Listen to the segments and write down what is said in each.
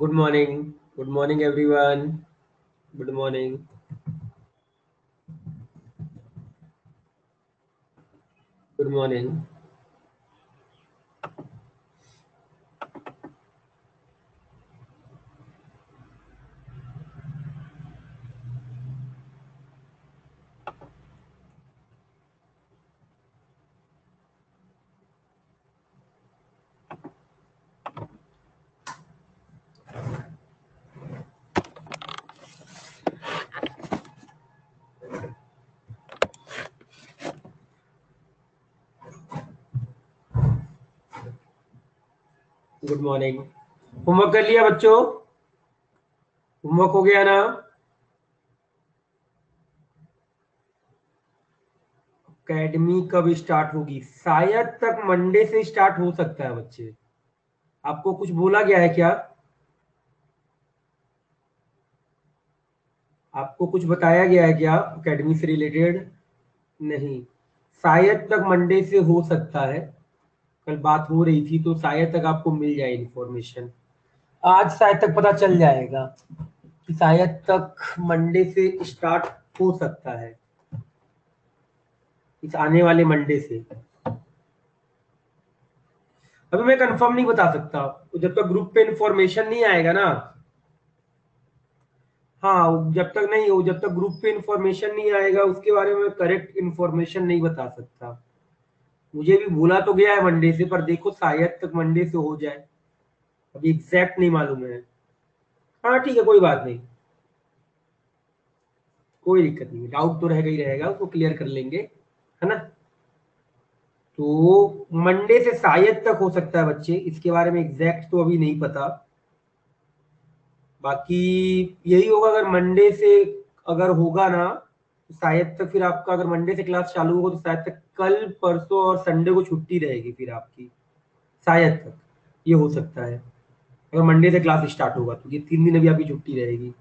Good morning. Good morning, everyone. Good morning. Good morning. Good morning. Homework कर लिया बच्चों? Homework हो गया ना? अकेडमी कब स्टार्ट होगी? शायद तक मंडे से स्टार्ट हो सकता है बच्चे। आपको कुछ बोला गया है क्या? आपको कुछ बताया गया है क्या अकेडमी से रिलेटेड? नहीं, शायद तक मंडे से हो सकता है। कल बात हो रही थी तो शायद तक आपको मिल जाए इन्फॉर्मेशन। आज शायद तक पता चल जाएगा कि शायद तक मंडे से स्टार्ट हो सकता है, इस आने वाले मंडे से। अभी मैं कंफर्म नहीं बता सकता, जब तक ग्रुप पे इंफॉर्मेशन नहीं आएगा ना। हाँ, जब तक नहीं हो, जब तक ग्रुप पे इंफॉर्मेशन नहीं आएगा उसके बारे में करेक्ट इंफॉर्मेशन नहीं बता सकता। मुझे भी बोला तो गया है मंडे से, पर देखो शायद तक मंडे से हो जाए। अभी एग्जैक्ट नहीं मालूम है। हाँ ठीक है, कोई बात नहीं, कोई दिक्कत नहीं। डाउट तो रहेगा ही रहेगा, उसको क्लियर कर लेंगे, है ना। तो मंडे से शायद तक हो सकता है बच्चे, इसके बारे में एग्जैक्ट तो अभी नहीं पता। बाकी यही होगा, अगर मंडे से अगर होगा ना तो शायद तक फिर आपका, अगर मंडे से क्लास चालू होगा तो शायद तक कल परसों और संडे को छुट्टी रहेगी फिर आपकी। शायद तक ये हो सकता है, अगर मंडे से क्लास स्टार्ट होगा तो ये 3 दिन अभी आपकी छुट्टी रहेगी।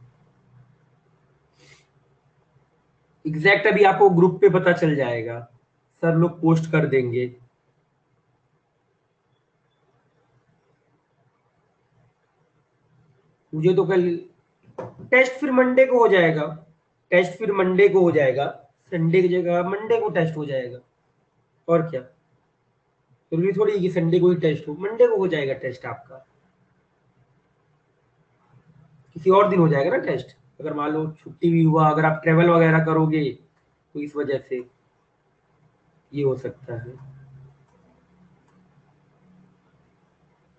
एग्जैक्ट अभी आपको ग्रुप पे पता चल जाएगा, सर लोग पोस्ट कर देंगे। मुझे तो कल टेस्ट फिर मंडे को हो जाएगा। टेस्ट फिर मंडे को हो जाएगा, संडे की जगह मंडे को टेस्ट हो जाएगा। और क्या, जरूरी थोड़ी है कि संडे को ही टेस्ट हो, मंडे को हो जाएगा टेस्ट आपका। किसी और दिन हो जाएगा ना टेस्ट, अगर मान लो छुट्टी भी हुआ, अगर आप ट्रेवल वगैरह करोगे तो इस वजह से ये हो सकता है।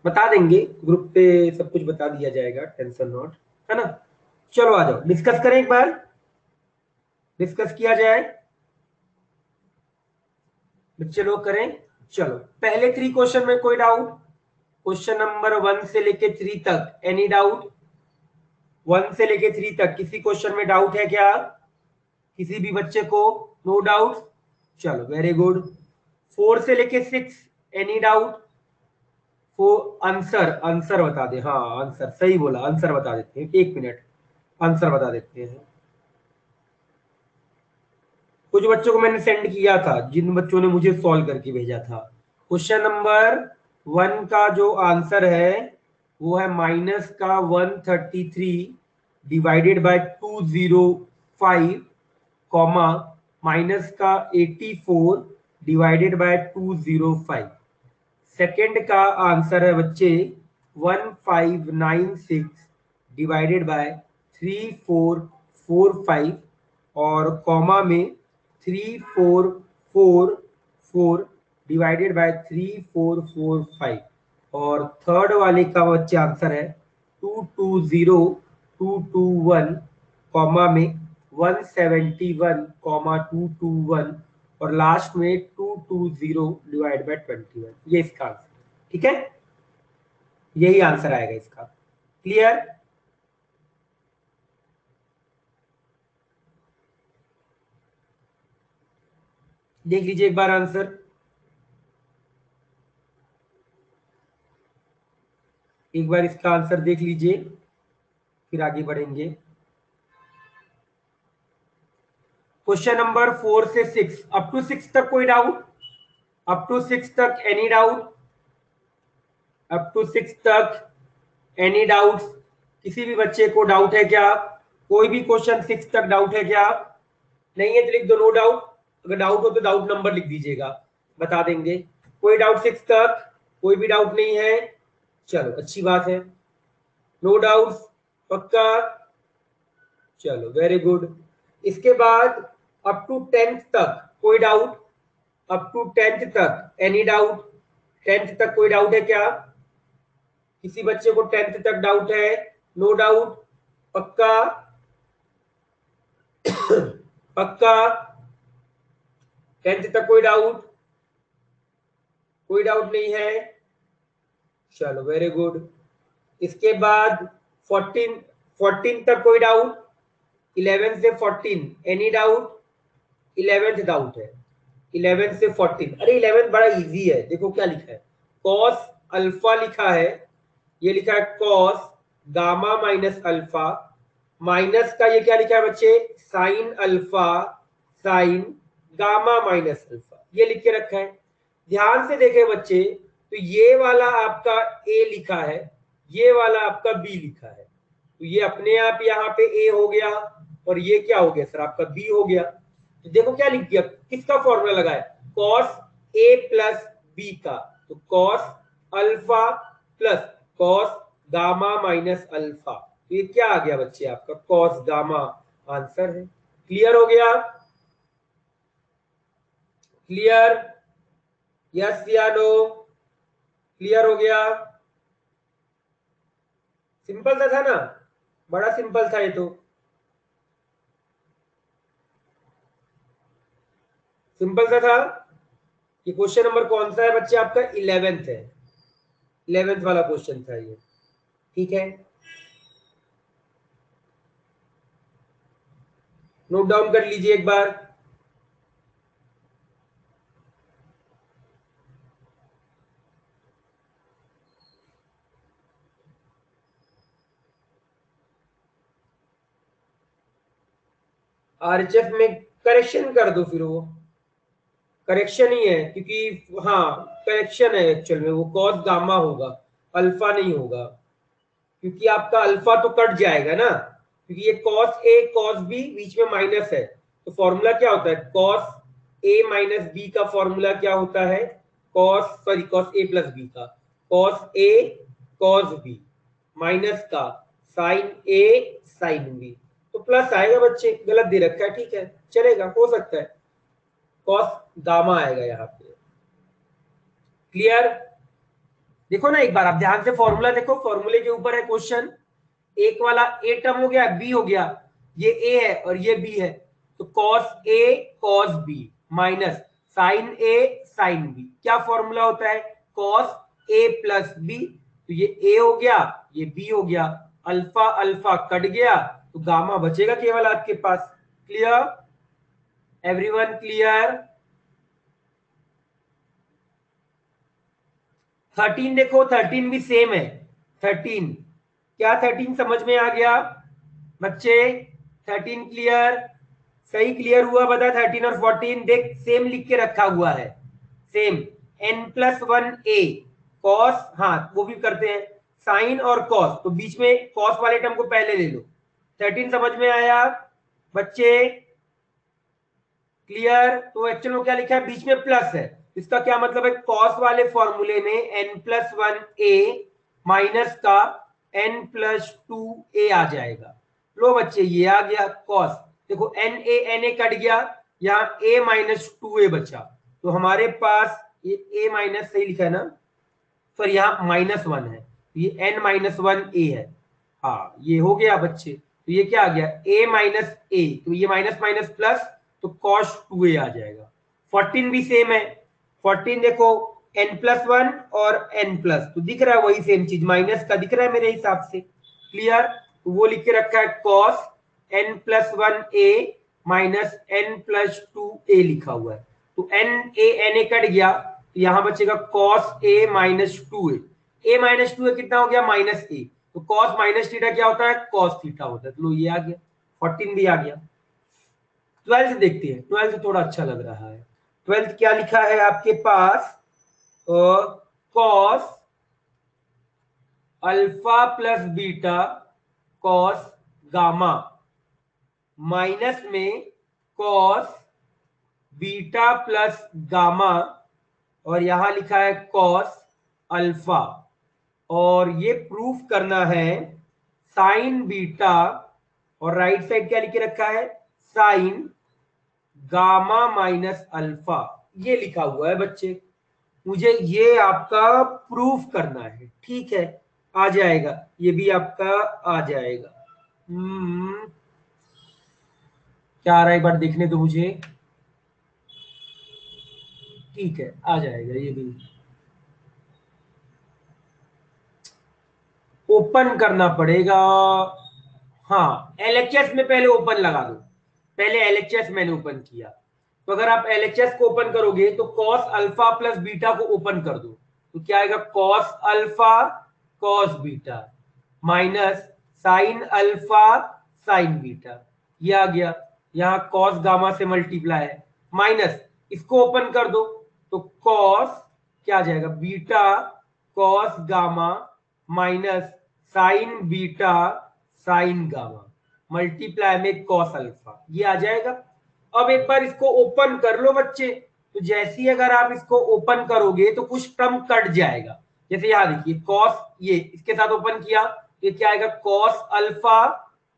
बता देंगे ग्रुप पे, सब कुछ बता दिया जाएगा, टेंशन नॉट, है ना। चलो आ जाओ, डिस्कस करें एक बार, डिस्कस किया जाए, बच्चे लोग करें। चलो पहले 3 क्वेश्चन में कोई डाउट? क्वेश्चन नंबर 1 से लेके 3 तक एनी डाउट? 1 से लेके 3 तक किसी क्वेश्चन में डाउट है क्या? किसी भी बच्चे को? नो डाउट, चलो वेरी गुड। 4 से लेके 6 एनी डाउट? वो आंसर आंसर बता दे। हाँ आंसर सही बोला, आंसर बता देते हैं, 1 मिनट आंसर बता देते हैं। कुछ बच्चों को मैंने सेंड किया था, जिन बच्चों ने मुझे सॉल्व करके भेजा था। क्वेश्चन नंबर 1 का जो आंसर है वो है माइनस का 133 डिवाइडेड बाय 205, कॉमा माइनस का 84 डिवाइडेड बाय 205। सेकंड का आंसर है बच्चे 1596 डिवाइडेड बाय 3445, और कॉमा में 3444 डिवाइडेड बाय 3445। और थर्ड वाले का बच्चे आंसर है 220221, कॉमा में 171, और लास्ट में 220 डिवाइड बाय 21। ये इसका आंसर, ठीक है, यही आंसर आएगा इसका। क्लियर? देख लीजिए एक बार आंसर, एक बार इसका आंसर देख लीजिए, फिर आगे बढ़ेंगे। क्वेश्चन नंबर 4 से 6, अप टू 6 तक कोई डाउट? अप टू 6 तक एनी डाउट? अप टू 6 तक एनी डाउट्स? किसी भी बच्चे को डाउट है क्या? कोई भी क्वेश्चन 6 तक डाउट है क्या? नहीं है तो लिख दो नो डाउट, अगर डाउट हो तो डाउट नंबर लिख दीजिएगा, बता देंगे। कोई डाउट 6 तक? कोई भी डाउट नहीं है, चलो अच्छी बात है, नो डाउट, पक्का, चलो वेरी गुड। इसके बाद अप टू 10th तक कोई डाउट? अप टू 10th तक एनी डाउट? 10th तक कोई डाउट है क्या? किसी बच्चे को 10th तक डाउट है? नो डाउट, पक्का पक्का, 10th तक कोई डाउट? कोई डाउट नहीं है, चलो वेरी गुड। इसके बाद 14 तक कोई डाउट? 11 से 14 एनी डाउट? 11th डाउट है, 11 से 14। अरे 11 बड़ा इजी है, देखो क्या लिखा है, कॉस अल्फा लिखा है, ये लिखा है cos gamma minus alpha, minus का ये क्या लिखा है बच्चे, sign alpha sign gamma minus alpha, ये लिख के रखा है। ध्यान से देखे बच्चे, तो ये वाला आपका ए लिखा है, ये वाला आपका बी लिखा है, तो ये अपने आप यहाँ पे ए हो गया और ये क्या हो गया सर आपका बी हो गया। तो देखो क्या लिख दिया, किसका फॉर्मूला लगाया, कॉस ए प्लस बी का, तो cos alpha plus cos gamma minus alpha, तो ये क्या आ गया बच्चे आपका कॉस गामा, आंसर है। क्लियर हो गया? क्लियर? यस या नो? क्लियर हो गया? सिंपल सा था ना, बड़ा सिंपल था ये तो, सिंपल सा था। ये क्वेश्चन नंबर कौन सा है बच्चे आपका, 11th है, 11th वाला क्वेश्चन था ये, ठीक है। नोट डाउन कर लीजिए एक बार। आरएचएफ में करेक्शन कर दो, फिर वो करेक्शन ही है, क्योंकि हाँ करेक्शन है एक्चुअल में, वो कॉस गामा होगा, अल्फा नहीं होगा, क्योंकि आपका अल्फा तो कट जाएगा ना, क्योंकि ये कॉस ए कॉस बी बीच में माइनस है, तो फॉर्मूला क्या होता है, कॉस ए माइनस बी का फॉर्मूला क्या होता है, कॉस ए प्लस बी का, cos A cos B minus का साइन ए साइन बी, तो प्लस आएगा बच्चे, गलत दे रखा है, ठीक है चलेगा, हो सकता है कॉस गामा आएगा यहाँ पे। क्लियर? देखो ना एक बार आप ध्यान से फॉर्मूला देखो, फॉर्मूले के ऊपर है क्वेश्चन, एक वाला ए टर्म हो गया, बी हो गया, ये ए है और ये बी है, तो cos A cos B minus sign A sine B, क्या फॉर्मूला होता है, कॉस ए प्लस बी, तो ये ए हो गया ये बी हो गया, अल्फा अल्फा कट गया तो गामा बचेगा केवल आपके पास। क्लियर? Everyone clear? 13 देखो, 13 भी सेम है, 13 क्या 13 समझ में आ गया बच्चे, 13 क्लियर? सही क्लियर हुआ, बता 13 और 14 देख सेम लिख के रखा हुआ है, सेम n+1 a कॉस, हाँ वो भी करते हैं, साइन और कॉस, तो बीच में कॉस वाले टर्म को पहले ले लो। 13 समझ में आया बच्चे? क्लियर? तो एक्चुअल में क्या लिखा है, बीच में प्लस है, इसका क्या मतलब है, कॉस वाले फॉर्मूले में n+1 a माइनस का n+2 a आ जाएगा। लो बच्चे ये आ गया कॉस, देखो n a कट गया, यहाँ a-2a बचा, तो हमारे पास ये a माइनस सही लिखा है ना, सॉरी यहाँ -1 है, तो ये n-1a है, हाँ ये हो गया बच्चे, तो ये क्या आ गया a-a, तो ये माइनस माइनस प्लस, तो cos 2a आ जाएगा। 14 भी सेम है, 14 देखो n+1 और n प्लस, तो दिख रहा है वही सेम चीज, माइनस का दिख रहा है मेरे हिसाब से। क्लियर? तो वो लिख के रखा है cos n+1a माइनस n+2a लिखा हुआ है, तो n कट गया, तो यहां बचेगा cos a-2a, a-2a कितना हो गया, -a, तो cos माइनस थीटा क्या होता है, cos थीटा होता है, तो लो ये आ गया, 14 भी आ गया। 12th देखते हैं, 12th थोड़ा अच्छा लग रहा है, 12th क्या लिखा है आपके पास, cos alpha plus beta cos gamma minus में कॉस बीटा प्लस गामा और यहां लिखा है कॉस अल्फा और ये प्रूफ करना है साइन बीटा और राइट साइड क्या लिखे रखा है साइन गामा माइनस अल्फा ये लिखा हुआ है बच्चे मुझे ये आपका प्रूफ करना है ठीक है आ जाएगा ये भी आपका आ जाएगा क्या आ रहा है एक बार देखने दो मुझे ठीक है आ जाएगा ये भी ओपन करना पड़ेगा हाँ एलएचएस में पहले ओपन लगा दो पहले एलएचएस मैंने ओपन किया तो अगर आप एलएचएस को ओपन करोगे तो कॉस अल्फा प्लस बीटा को ओपन कर दो तो क्या आएगा cos alpha cos beta minus sign alpha sine beta ये आ गया यहां कॉस गामा से मल्टीप्लाई है माइनस इसको ओपन कर दो तो कॉस क्या आ जाएगा beta cos gamma minus sign beta sine gamma multiply में कॉस अल्फा ये आ जाएगा अब एक बार इसको ओपन कर लो बच्चे तो जैसे ही अगर आप इसको ओपन करोगे तो कुछ टर्म कट जाएगा जैसे यहां देखिए कॉस ये इसके साथ ओपन किया ये क्या आएगा cos alpha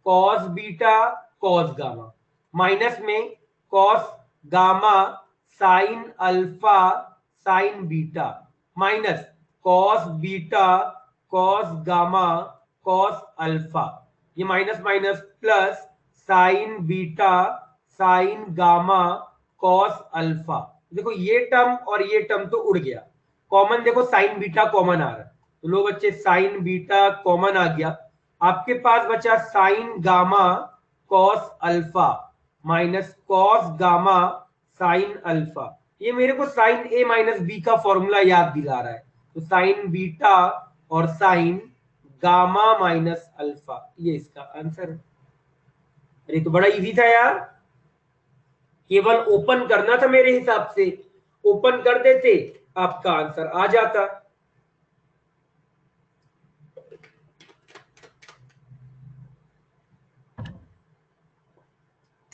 cos beta cos gamma minus में cos gamma sine alpha sine beta minus cos beta cos gamma cos alpha ये minus minus plus sine beta sine gamma cos alpha देखो ये टर्म और ये टर्म तो उड़ गया common देखो साइन बीटा कॉमन आ रहा है तो लो बच्चे साइन बीटा कॉमन आ गया आपके पास बचा sign gamma cos alpha minus cos gamma sine alpha ये मेरे को साइन ए माइनस बी का फॉर्मूला याद दिला रहा है तो साइन बीटा और साइन गामा माइनस अल्फा ये इसका आंसर है अरे तो बड़ा इजी था यार केवल ओपन करना था मेरे हिसाब से ओपन कर देते आपका आंसर आ जाता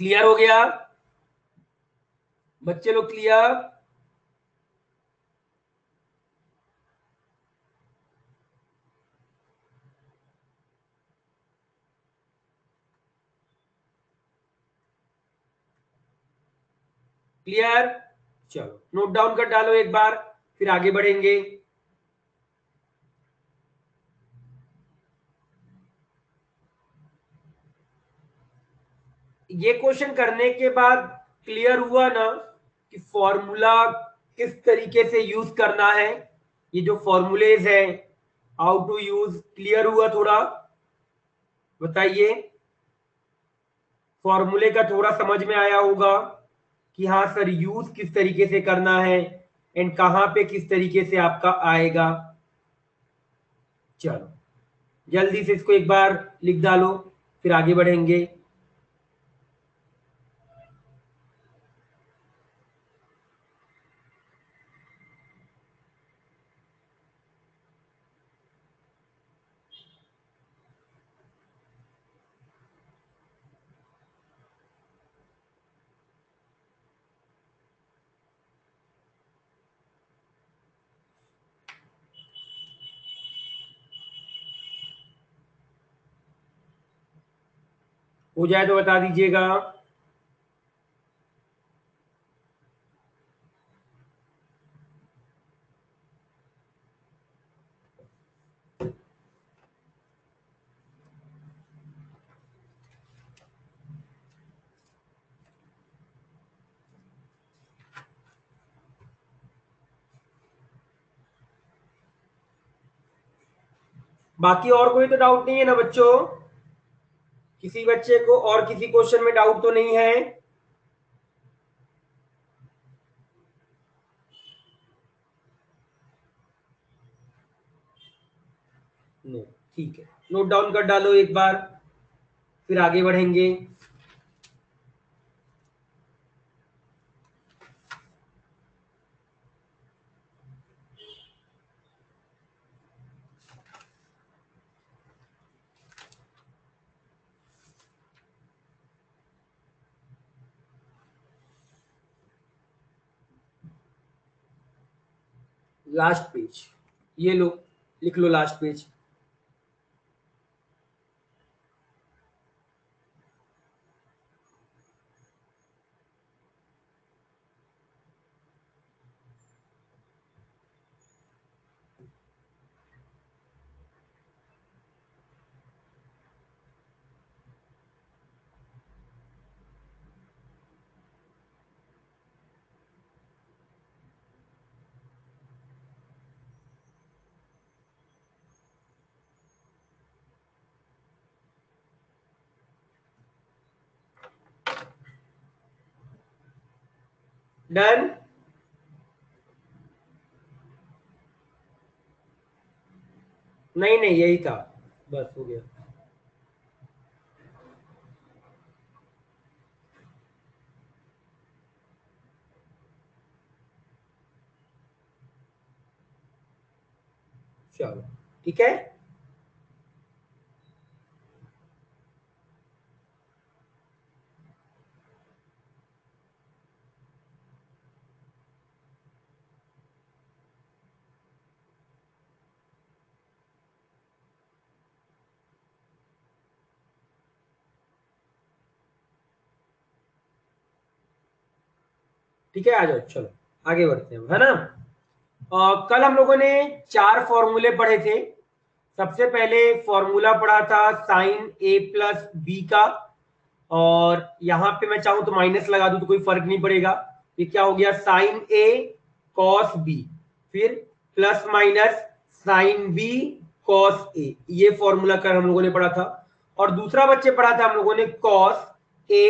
क्लियर हो गया बच्चे लोग क्लियर क्लियर चलो नोट डाउन कर डालो एक बार फिर आगे बढ़ेंगे ये क्वेश्चन करने के बाद क्लियर हुआ ना कि फॉर्मूला किस तरीके से यूज करना है ये जो फॉर्मूलेज है हाउ टू यूज क्लियर हुआ थोड़ा बताइए फॉर्मूले का थोड़ा समझ में आया होगा कि हाँ सर यूज किस तरीके से करना है एंड कहां पे किस तरीके से आपका आएगा चलो जल्दी से इसको एक बार लिख डालो फिर आगे बढ़ेंगे हो जाए तो बता दीजिएगा बाकी और कोई तो डाउट नहीं है ना बच्चों किसी बच्चे को और किसी क्वेश्चन में डाउट तो नहीं है नहीं ठीक है नोट डाउन कर डालो एक बार फिर आगे बढ़ेंगे लास्ट पेज, ये लो लिख लो लास्ट पेज। डन। नहीं नहीं यही था, बस हो गया। चलो ठीक है। ठीक है, आ जाओ, चलो आगे बढ़ते हैं, है ना। कल हम लोगों ने 4 फॉर्मूले पढ़े थे। सबसे पहले फॉर्मूला पढ़ा था साइन ए प्लस बी का, और यहां पे मैं चाहूं तो माइनस लगा दूं तो कोई फर्क नहीं पड़ेगा। ये क्या हो गया, साइन ए कॉस बी, फिर plus minus sine B cos A, ये फॉर्मूला कर हम लोगों ने पढ़ा था। और दूसरा बच्चे पढ़ा था हम लोगों ने cos A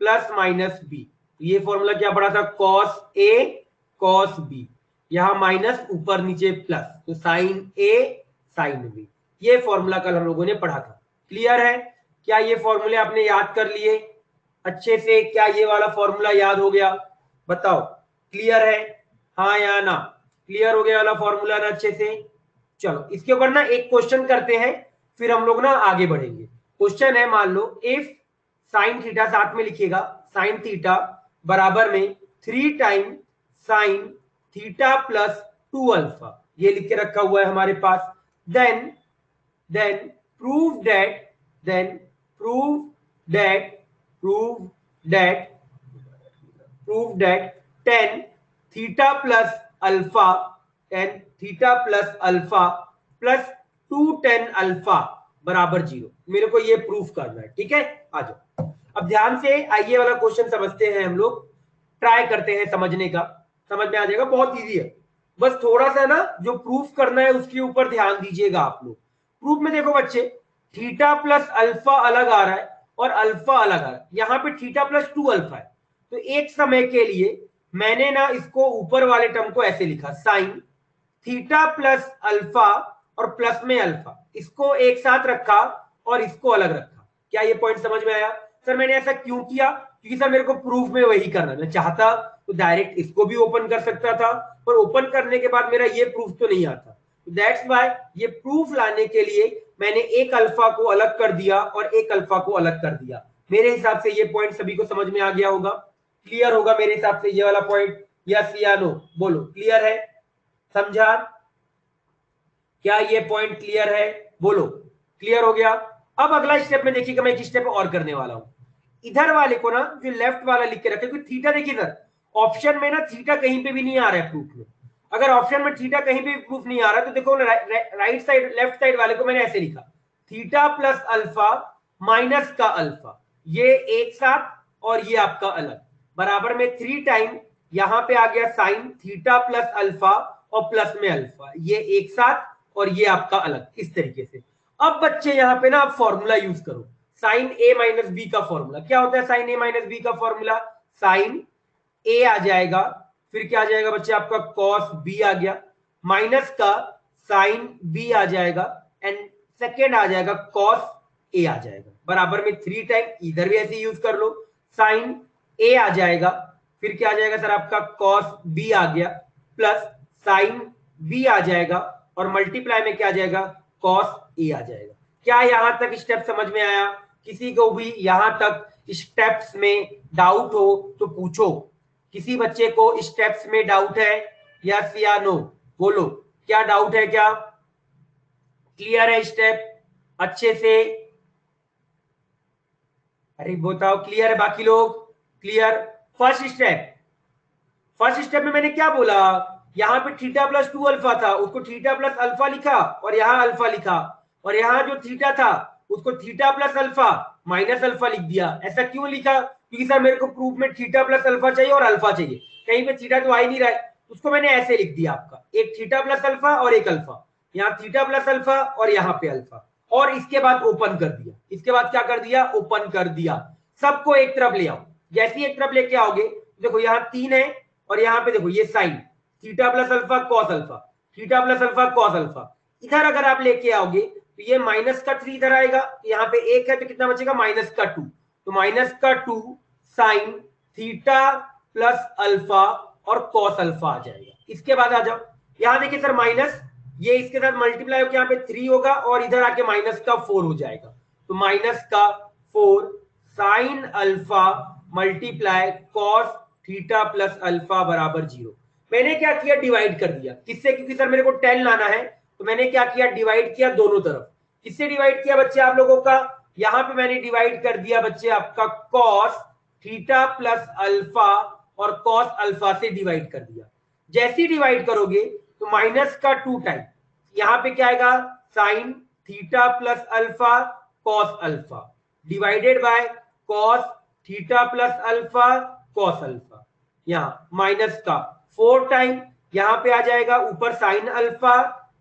plus minus B, ये फॉर्मूला क्या पढ़ा था, कॉस ए कॉस बी, यहां माइनस ऊपर नीचे प्लस, तो साइन ए साइन बी, ये फॉर्मूला कल हम लोगों ने पढ़ा था। क्लियर है? क्या ये फॉर्मूले आपने याद कर लिए अच्छे से? क्या ये वाला फॉर्मूला याद हो गया? बताओ, क्लियर है? हाँ या ना? क्लियर हो गया वाला फॉर्मूला ना अच्छे से? चलो इसके ऊपर ना एक क्वेश्चन करते हैं, फिर हम लोग ना आगे बढ़ेंगे। क्वेश्चन है, मान लो इफ साइन थीटा, साथ में लिखिएगा, साइन थीटा बराबर में 3 time sine theta plus 2 alpha, ये लिख के रखा हुआ है हमारे पास। Then then prove that then prove that prove that prove that tan theta plus alpha tan theta plus alpha plus 2 tan alpha बराबर 0, मेरे को ये प्रूफ करना है। ठीक है, आ जाओ। अब ध्यान से आइए वाला क्वेश्चन समझते हैं हम लोग, ट्राई करते हैं समझने का, समझ में आ जाएगा, बहुत इजी है। बस थोड़ा सा ना जो प्रूफ करना है उसके ऊपर ध्यान दीजिएगा आप लोग। प्रूफ में देखो बच्चे, थीटा प्लस अल्फा अलग आ रहा है और अल्फा अलग आ रहा है, यहाँ पे थीटा प्लस 2 अल्फा है, तो एक समय के लिए मैंने ना इसको ऊपर वाले टर्म को ऐसे लिखा, साइन थीटा प्लस अल्फा और प्लस में अल्फा, इसको एक साथ रखा और इसको अलग रखा। क्या ये पॉइंट समझ में आया? सर मैंने ऐसा क्यों किया? क्योंकि सर मेरे को प्रूफ में वही करना, मैं चाहता तो डायरेक्ट इसको भी ओपन कर सकता था, पर ओपन करने के बाद मेरा ये प्रूफ तो नहीं आता, दैट्स व्हाई ये प्रूफ लाने के लिए मैंने एक अल्फा को अलग कर दिया और एक अल्फा को अलग कर दिया। मेरे हिसाब से ये पॉइंट सभी को समझ में आ गया होगा, क्लियर होगा मेरे हिसाब से ये वाला पॉइंट? यस या नो बोलो, क्लियर है? समझा? क्या ये पॉइंट क्लियर है? बोलो, क्लियर हो गया? अब अगला स्टेप में देखिएगा, मैं एक स्टेप और करने वाला हूं। इधर वाले को ना जो लेफ्ट वाला लिख के रखे, क्योंकि थीटा देखिए सर, ऑप्शन में ना थीटा कहीं पे भी नहीं आ रहा है प्रूफ में। अगर ऑप्शन में थीटा कहीं भी प्रूफ नहीं आ रहा तो देखो राइट साइड लेफ्ट साइड वाले को मैंने ऐसे लिखा, थीटा प्लस अल्फा माइनस का अल्फा, ये एक साथ और ये आपका अलग, बराबर में 3 टाइम यहां पे आ गया साइन थीटा प्लस अल्फा और प्लस में अल्फा, ये एक साथ और ये आपका अलग, इस तरीके से। अब बच्चे यहां पे ना आप फॉर्मूला यूज करो, साइन ए माइनस बी का फॉर्मूला क्या होता है? साइन ए माइनस बी का फॉर्मूला, साइन ए आ जाएगा, फिर क्या आ जाएगा बच्चे आपका कॉस बी आ गया, माइनस का साइन बी आ जाएगा, एंड सेकेंड आ जाएगा कॉस ए आ जाएगा, बराबर में 3 टाइम, इधर भी ऐसे यूज कर लो, साइन ए आ जाएगा, फिर क्या आ जाएगा सर आपका कॉस बी आ गया, प्लस साइन बी आ जाएगा, और मल्टीप्लाई में क्या आ जाएगा, कॉस ए आ जाएगा। क्या यहां तक स्टेप समझ में आया? किसी को भी यहां तक स्टेप्स में डाउट हो तो पूछो, किसी बच्चे को स्टेप्स में डाउट है? यस या नो? बोलो क्या डाउट है क्या? क्लियर है स्टेप अच्छे से? अरे बताओ क्लियर है बाकी लोग? क्लियर? फर्स्ट स्टेप में मैंने क्या बोला, यहाँ पे थीटा प्लस 2 अल्फा था, उसको थीटा प्लस अल्फा लिखा और यहाँ अल्फा लिखा, और यहाँ जो थीटा था उसको theta plus alpha minus alpha लिख दिया। ऐसा क्यों लिखा? क्योंकि सर मेरे को प्रूफ में थीटा प्लस अल्फा चाहिए और अल्फा चाहिए, कहीं पे थीटा तो आ ही नहीं रहा है, उसको मैंने ऐसे लिख दिया आपका, एक थीटा प्लस अल्फा और एक अल्फा, यहाँ थीटा प्लस अल्फा और यहाँ पे अल्फा, और इसके बाद ओपन कर दिया। इसके बाद क्या कर दिया? ओपन कर दिया। सबको एक तरफ ले आओ, जैसे ही एक तरफ लेके आओगे, देखो यहाँ 3 है और यहाँ पे देखो ये sign theta plus alpha cos alpha, theta plus alpha cos alpha, इधर अगर आप लेके आओगे तो ये माइनस का 3 इधर आएगा, यहाँ पे 1 है तो कितना बचेगा? माइनस का 2, तो माइनस का 2 साइन थीटा प्लस अल्फा और कॉस अल्फा आ जाएगा। इसके बाद आ जाओ, यहाँ देखिए सर माइनस, ये इसके साथ मल्टीप्लाई होकर यहाँ पे 3 होगा और इधर आके माइनस का 4 हो जाएगा, तो माइनस का 4 sine alpha multiply cos theta plus alpha बराबर 0। मैंने क्या किया? डिवाइड कर दिया। किससे? क्योंकि सर मेरे को 10 लाना है, तो मैंने क्या किया? डिवाइड किया दोनों तरफ। किससे डिवाइड किया बच्चे आप लोगों का? यहां पे मैंने डिवाइड कर दिया बच्चे आपका कॉस थीटा प्लस अल्फा और कॉस अल्फा से डिवाइड कर दिया। जैसे ही डिवाइड करोगे तो माइनस का 2 टाइम यहां पे क्या आएगा? Sign theta plus alpha cos alpha divided by cos theta plus alpha cos alpha, यहाँ माइनस का 4 टाइम यहां पे आ जाएगा ऊपर sine alpha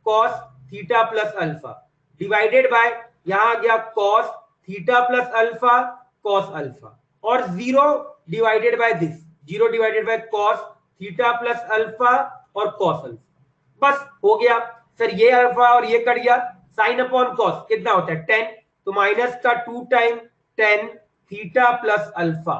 cos theta plus alpha divided by यहां आ गया cos theta plus alpha cos alpha, और 0 divided by this, 0 divided by cos theta plus alpha और कॉस अल्फा। बस हो गया सर, ये अल्फा और ये कट गया, साइन अपॉन कॉस कितना होता है? 10, तो माइनस का 2 time 10 theta plus alpha,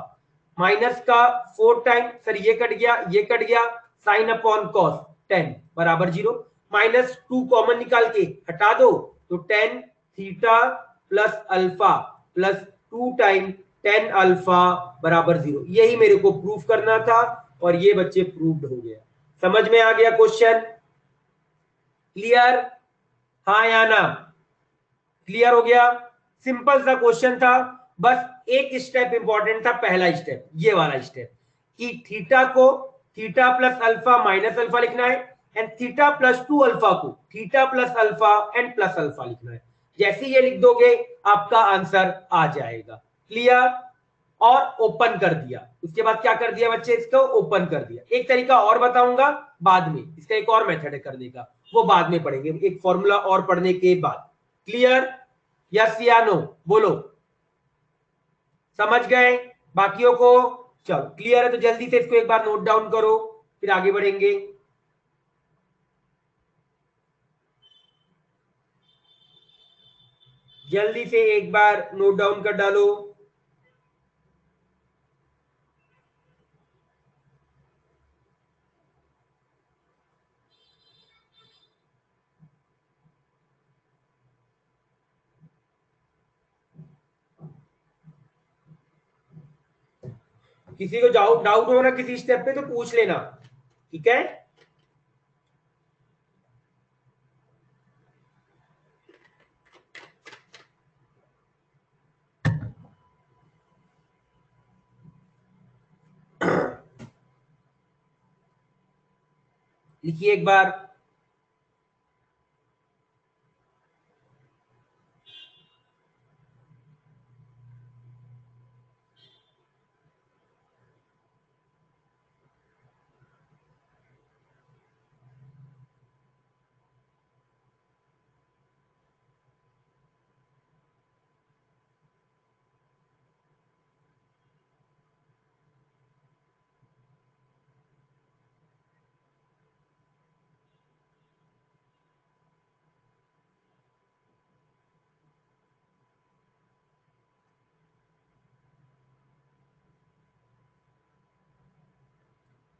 minus का 4 टाइम, सर ये कट गया ये कट गया, साइन अपॉन कॉस 10 बराबर 0, माइनस 2 कॉमन निकाल के हटा दो, तो 10 theta plus alpha plus 2 time 10 alpha बराबर 0। यही मेरे को प्रूफ करना था और ये बच्चे प्रूव्ड हो गया। समझ में आ गया क्वेश्चन? क्लियर? हाँ या ना? क्लियर हो गया? सिंपल सा क्वेश्चन था, बस एक स्टेप इंपॉर्टेंट था, पहला स्टेप ये वाला स्टेप, कि थीटा को theta plus alpha minus alpha लिखना है, एंड थीटा प्लस 2 अल्फा को theta plus alpha and plus alpha लिखना है। जैसे ये लिख दोगे आपका आंसर आ जाएगा। क्लियर? और ओपन कर दिया, उसके बाद क्या कर दिया बच्चे? इसको ओपन कर दिया। एक तरीका और बताऊंगा बाद में, इसका एक और मेथड है करने का, वो बाद में पढ़ेंगे, एक फॉर्मूला और पढ़ने के बाद। क्लियर? यस या नो? बोलो, समझ गए बाकियों को? चलो क्लियर है तो जल्दी से इसको एक बार नोट डाउन करो, फिर आगे बढ़ेंगे। जल्दी से एक बार नोट डाउन कर डालो। किसी को डाउट डाउट हो ना किसी स्टेप पे तो पूछ लेना, ठीक है? लिखिए एक बार।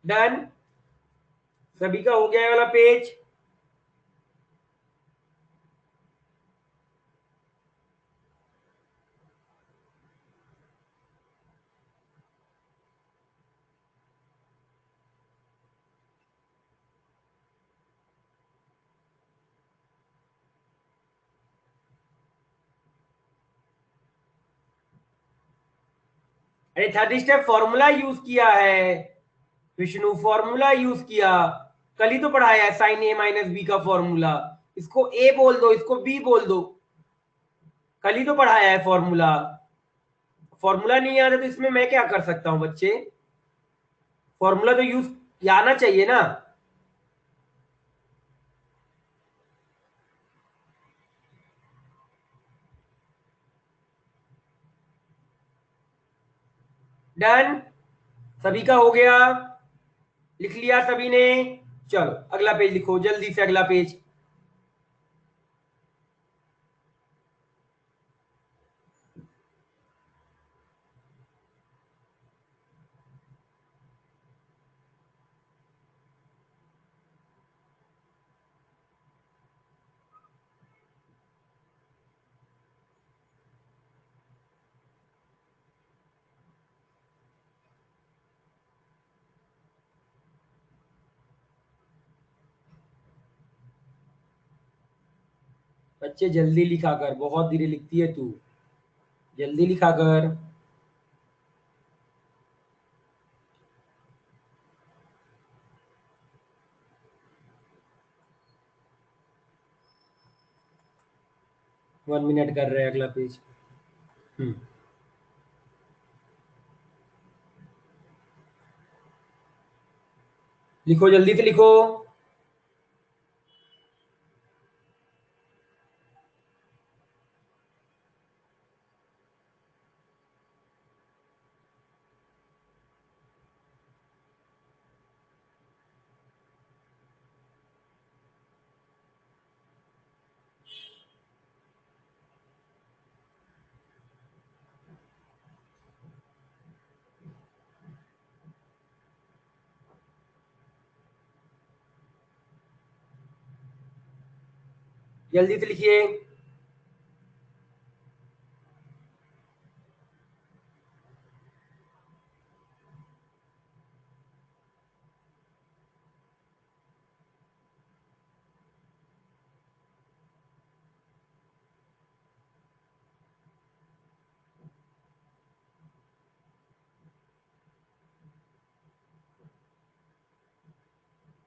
डन? सभी का हो गया है वाला पेज? अरे थर्ड स्टेप फॉर्मूला यूज किया है विष्णु, फॉर्मूला यूज किया, कल ही तो पढ़ाया है साइन ए माइनस बी का फॉर्मूला। इसको ए बोल दो, इसको बी बोल दो, कल ही तो पढ़ाया है फॉर्मूला। फॉर्मूला नहीं आता तो इसमें मैं क्या कर सकता हूं बच्चे, फॉर्मूला तो यूज आना चाहिए ना। डन, सभी का हो गया, लिख लिया सभी ने। चलो अगला पेज लिखो जल्दी से, अगला पेज। बच्चे जल्दी लिखा कर, बहुत धीरे लिखती है तू, जल्दी लिखा कर। वन मिनट कर रहे हैं, अगला पेज। हम्म, लिखो जल्दी से लिखो। जल्दी से लिखिए।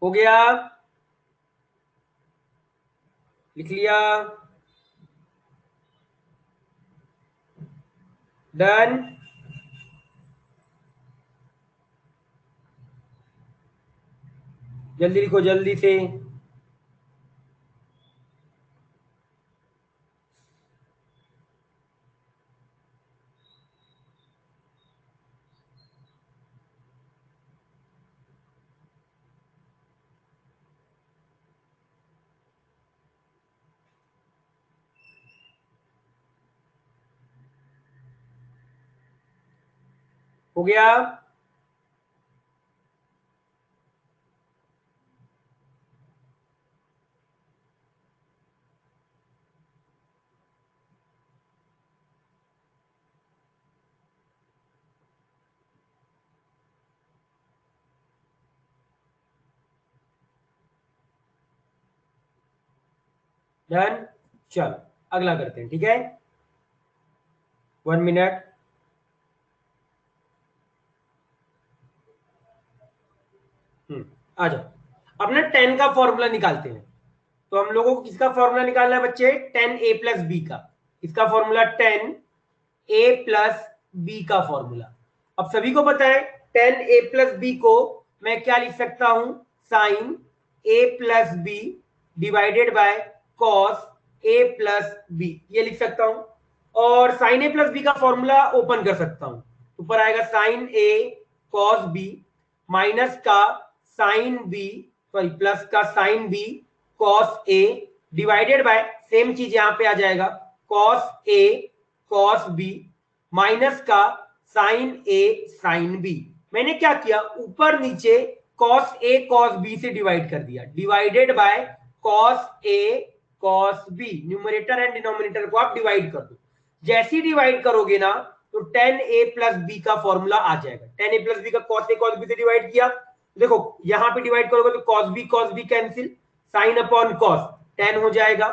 हो गया, लिख लिया, डन। जल्दी लिखो जल्दी से। हो गया, डन। चलो अगला करते हैं, ठीक है, वन मिनट। आ जाओ, अब ना 10 का फॉर्मूला निकालते हैं। तो हम लोगों को किसका फॉर्मूला निकालना है बच्चे, 10a+b का। इसका फॉर्मूला 10a+b का फॉर्मूला। अब सभी को पता है 10a+b को मैं क्या लिख सकता हूं, sign a+b divided by cos a+b, ये लिख सकता हूं। और साइन a+b का फॉर्मूला ओपन कर सकता हूं, ऊपर आएगा sine a cos b minus का साइन b, सॉरी प्लस का sine b cos a divided by same चीज यहां पे आ जाएगा, cos a cos b minus का साइन a साइन b। मैंने क्या किया, ऊपर नीचे कॉस a कॉस b से डिवाइड कर दिया, divided by cos a cos b। Numerator and denominator को आप डिवाइड कर दो। जैसी डिवाइड करोगे ना तो 10a+b का फॉर्मूला आ जाएगा। 10a+b का कॉस a कॉस b से डिवाइड किया, देखो यहां पे डिवाइड करोगे तो cos B cancel, sine upon cos 10 हो जाएगा।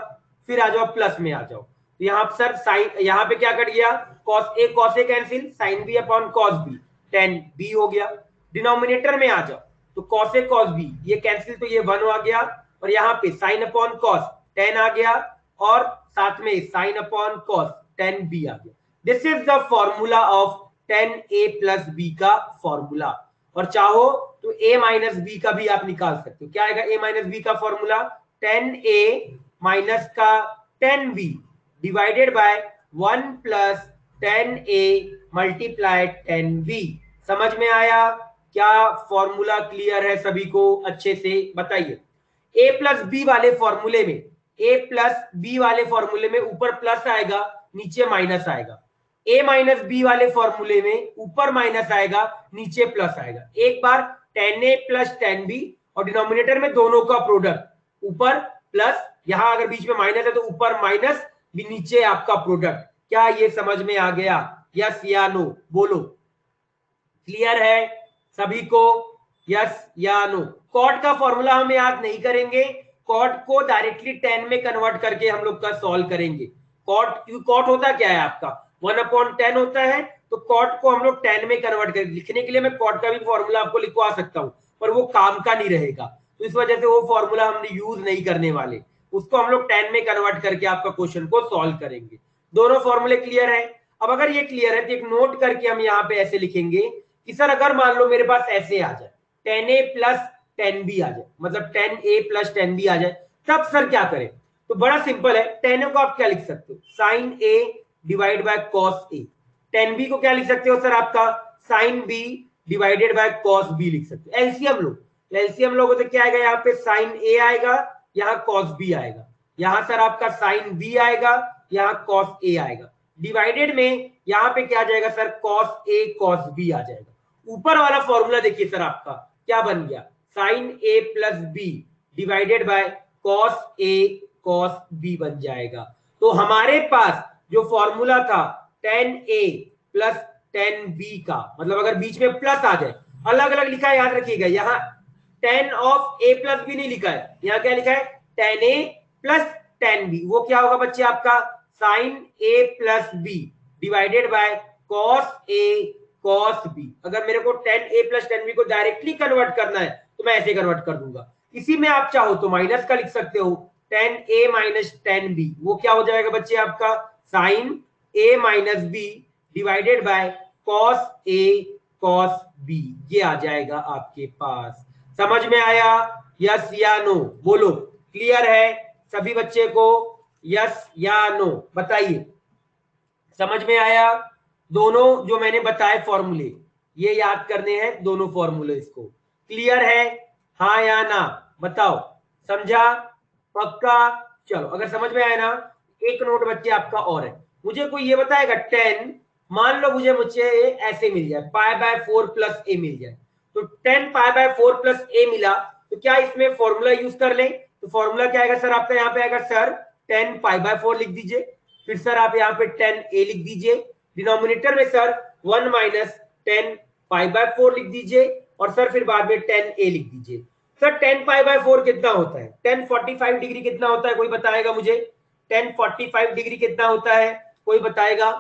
फिर आ जाओ प्लस में आ जाओ, तो यहाँ सर साइन, यहाँ पे क्या कट गया, cos a cancel, sine B upon cos B, tan B हो गया। डिनोमिनेटर में आ जाओ तो cos a cos b ये कैंसिल, तो ये 1 आ गया, और यहाँ पे साइन अपॉन कॉस 10 आ गया, और साथ में साइन अपॉन कॉस 10b आ गया। This is the formula of 10a plus b का फॉर्मूला। और चाहो तो a माइनस बी का भी आप निकाल सकते हो। क्या आएगा a माइनस बी का फॉर्मूला, 10a माइनस का 10b divided by 1 plus 10a multiply 10b। समझ में आया? क्या फॉर्मूला क्लियर है सभी को? अच्छे से बताइए। a प्लस बी वाले फॉर्मूले में, a प्लस बी वाले फॉर्मूले में ऊपर प्लस आएगा, नीचे माइनस आएगा। a माइनस बी वाले फॉर्मूले में ऊपर माइनस आएगा, नीचे प्लस आएगा। एक बार 10a प्लस 10b, और डिनोमिनेटर में दोनों का प्रोडक्ट, ऊपर प्लस, यहां अगर बीच में माइनस है तो ऊपर माइनस, भी नीचे आपका प्रोडक्ट। क्या ये समझ में आ गया? यस या नो बोलो। क्लियर है सभी को? यस या नो? कॉट का फॉर्मूला हम याद नहीं करेंगे, कॉट को डायरेक्टली 10 में कन्वर्ट करके हम लोग का सॉल्व करेंगे। कॉट होता क्या है आपका, 1/10 होता है, तो कॉट को हम लोग 10 में कन्वर्ट कर, लिखने के लिए मैं कॉट का भी फॉर्मूला आपको लिखवा सकता हूं, पर वो काम का नहीं रहेगा, तो इस वजह से वो फॉर्मूला हमने यूज नहीं करने वाले, उसको हम लोग 10 में कन्वर्ट करके आपका क्वेश्चन को सॉल्व करेंगे। दोनों फॉर्मूले क्लियर है? अब अगर ये क्लियर है तो एक नोट करके हम यहाँ पे ऐसे लिखेंगे कि सर अगर मान लो मेरे पास ऐसे आ जाए 10a प्लस 10b आ जाए, मतलब 10a प्लस 10b आ जाए, तब सर क्या करें? तो बड़ा सिंपल है, 10a को आप क्या लिख सकते हो, sine a divide by cos a। 10b को क्या लिख सकते हो सर आपका, sine b divided by cos b लिख सकते हो। एलसीएम लो, एलसीएम लोगों तो क्या आएगा, यहाँ पे साइन a आएगा, यहाँ कॉस b आएगा, यहाँ सर आपका साइन b आएगा, यहाँ कॉस a आएगा। डिवाइडेड में यहाँ पे क्या आ जाएगा sir, cos a cos b आ जाएगा। ऊपर वाला फॉर्मूला देखिए सर आपका क्या बन गया, sine a plus B divided by cos a cos b बन जाएगा। तो हमारे पास जो फॉर्मूला था 10a प्लस 10b का, मतलब अगर बीच में प्लस आ जाए, अलग अलग लिखा है याद रखिएगा, यहाँ 10 ऑफ a प्लस b नहीं लिखा है, यहाँ क्या लिखा है 10a प्लस 10b। वो क्या होगा बच्चे आपका, sine a plus b divided by cos a cos b। अगर मेरे को 10a प्लस 10b को डायरेक्टली कन्वर्ट करना है तो मैं ऐसे कन्वर्ट कर दूंगा। इसी में आप चाहो तो माइनस का लिख सकते हो, 10a माइनस 10b, वो क्या हो जाएगा बच्चे आपका, sine a minus b divided by cos a cos b, ये आ जाएगा आपके पास। समझ में आया? यस या नो बोलो। क्लियर है सभी बच्चे को? यस या नो बताइए। समझ में आया? दोनों जो मैंने बताए फॉर्मूले ये याद करने हैं, दोनों फॉर्मूले इसको। क्लियर है? हाँ या ना बताओ। समझा? पक्का? चलो अगर समझ में आया ना, एक नोट बच्चे आपका और है, मुझे कोई ये बताएगा 10, मान लो मुझे ऐसे मिल जाए, पाई बाय 4 प्लस ए मिल जाए, तो 10 पाई बाय 4 प्लस ए मिला, तो क्या इसमें फॉर्मूला यूज कर लें? तो फॉर्मूला क्या आएगा सर आपका, यहाँ पे आएगा सर 10 पाई बाय 4 लिख दीजिए, फिर सर आप यहाँ पे 10a लिख दीजिए, डिनोमिनेटर में सर 1 माइनस 10 पाई बाय 4 लिख दीजिए, और सर फिर बाद में 10a लिख दीजिए। सर 10 पाई बाय 4 कितना होता है, 1045 डिग्री कितना होता है, कोई बताएगा मुझे? 1045 डिग्री कितना होता है, कोई बताएगा?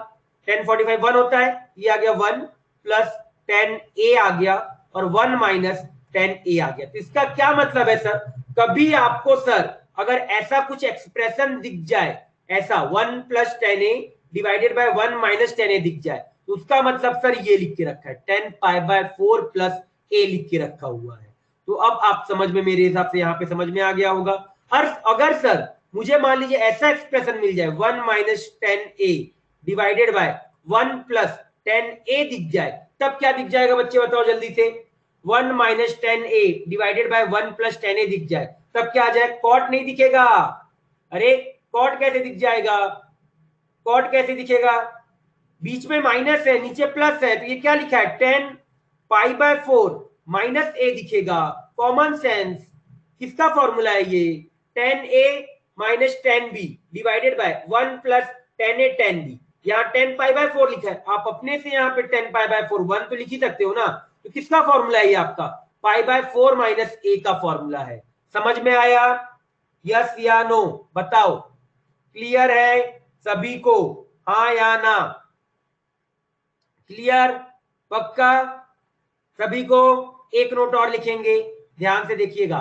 1045 1 होता है, ये आ गया 1 प्लस 10a आ गया, और 1 माइनस 10a आ गया। तो इसका क्या मतलब है सर, कभी आपको सर अगर ऐसा कुछ एक्सप्रेशन दिख जाए, ऐसा 1 plus 10a divided by 1 minus 10a दिख जाए, तो उसका मतलब सर ये लिख के रखा है 10 पाई बाय 4 प्लस a लिख के रखा हुआ है। तो अब आप समझ में, मेरे हिसाब से यहाँ पे समझ में आ गया होगा। और अगर सर मुझे मान लीजिए ऐसा एक्सप्रेशन मिल जाए 1 minus 10a divided by 1 plus 10a दिख जाए, तब क्या दिख जाएगा बच्चे बताओ जल्दी से? 1 minus 10a divided by 1 plus 10a दिख जाए, तब क्या आ जाए? कॉट नहीं दिखेगा। अरे कॉट कैसे दिख जाएगा, कॉट कैसे दिखेगा? बीच में माइनस है, नीचे प्लस है, तो ये क्या लिखा है 10 पाई बाय 4 माइनस a दिखेगा। Common sense. किसका फॉर्मूला है ये? 10a minus 10b divided by 1 plus 10a 10b। यहाँ 10 पाई बाय 4 लिखा है, आप अपने से यहाँ पे 10 पाई बाय 4 1 तो लिख ही सकते हो ना। तो किसका फॉर्मूला है ये आपका? पाई बाय 4 माइनस a का फॉर्मूला है। समझ में आया? यस या नो बताओ। क्लियर है सभी को, हाँ या ना? क्लियर? पक्का? सभी को एक नोट और लिखेंगे, ध्यान से देखिएगा।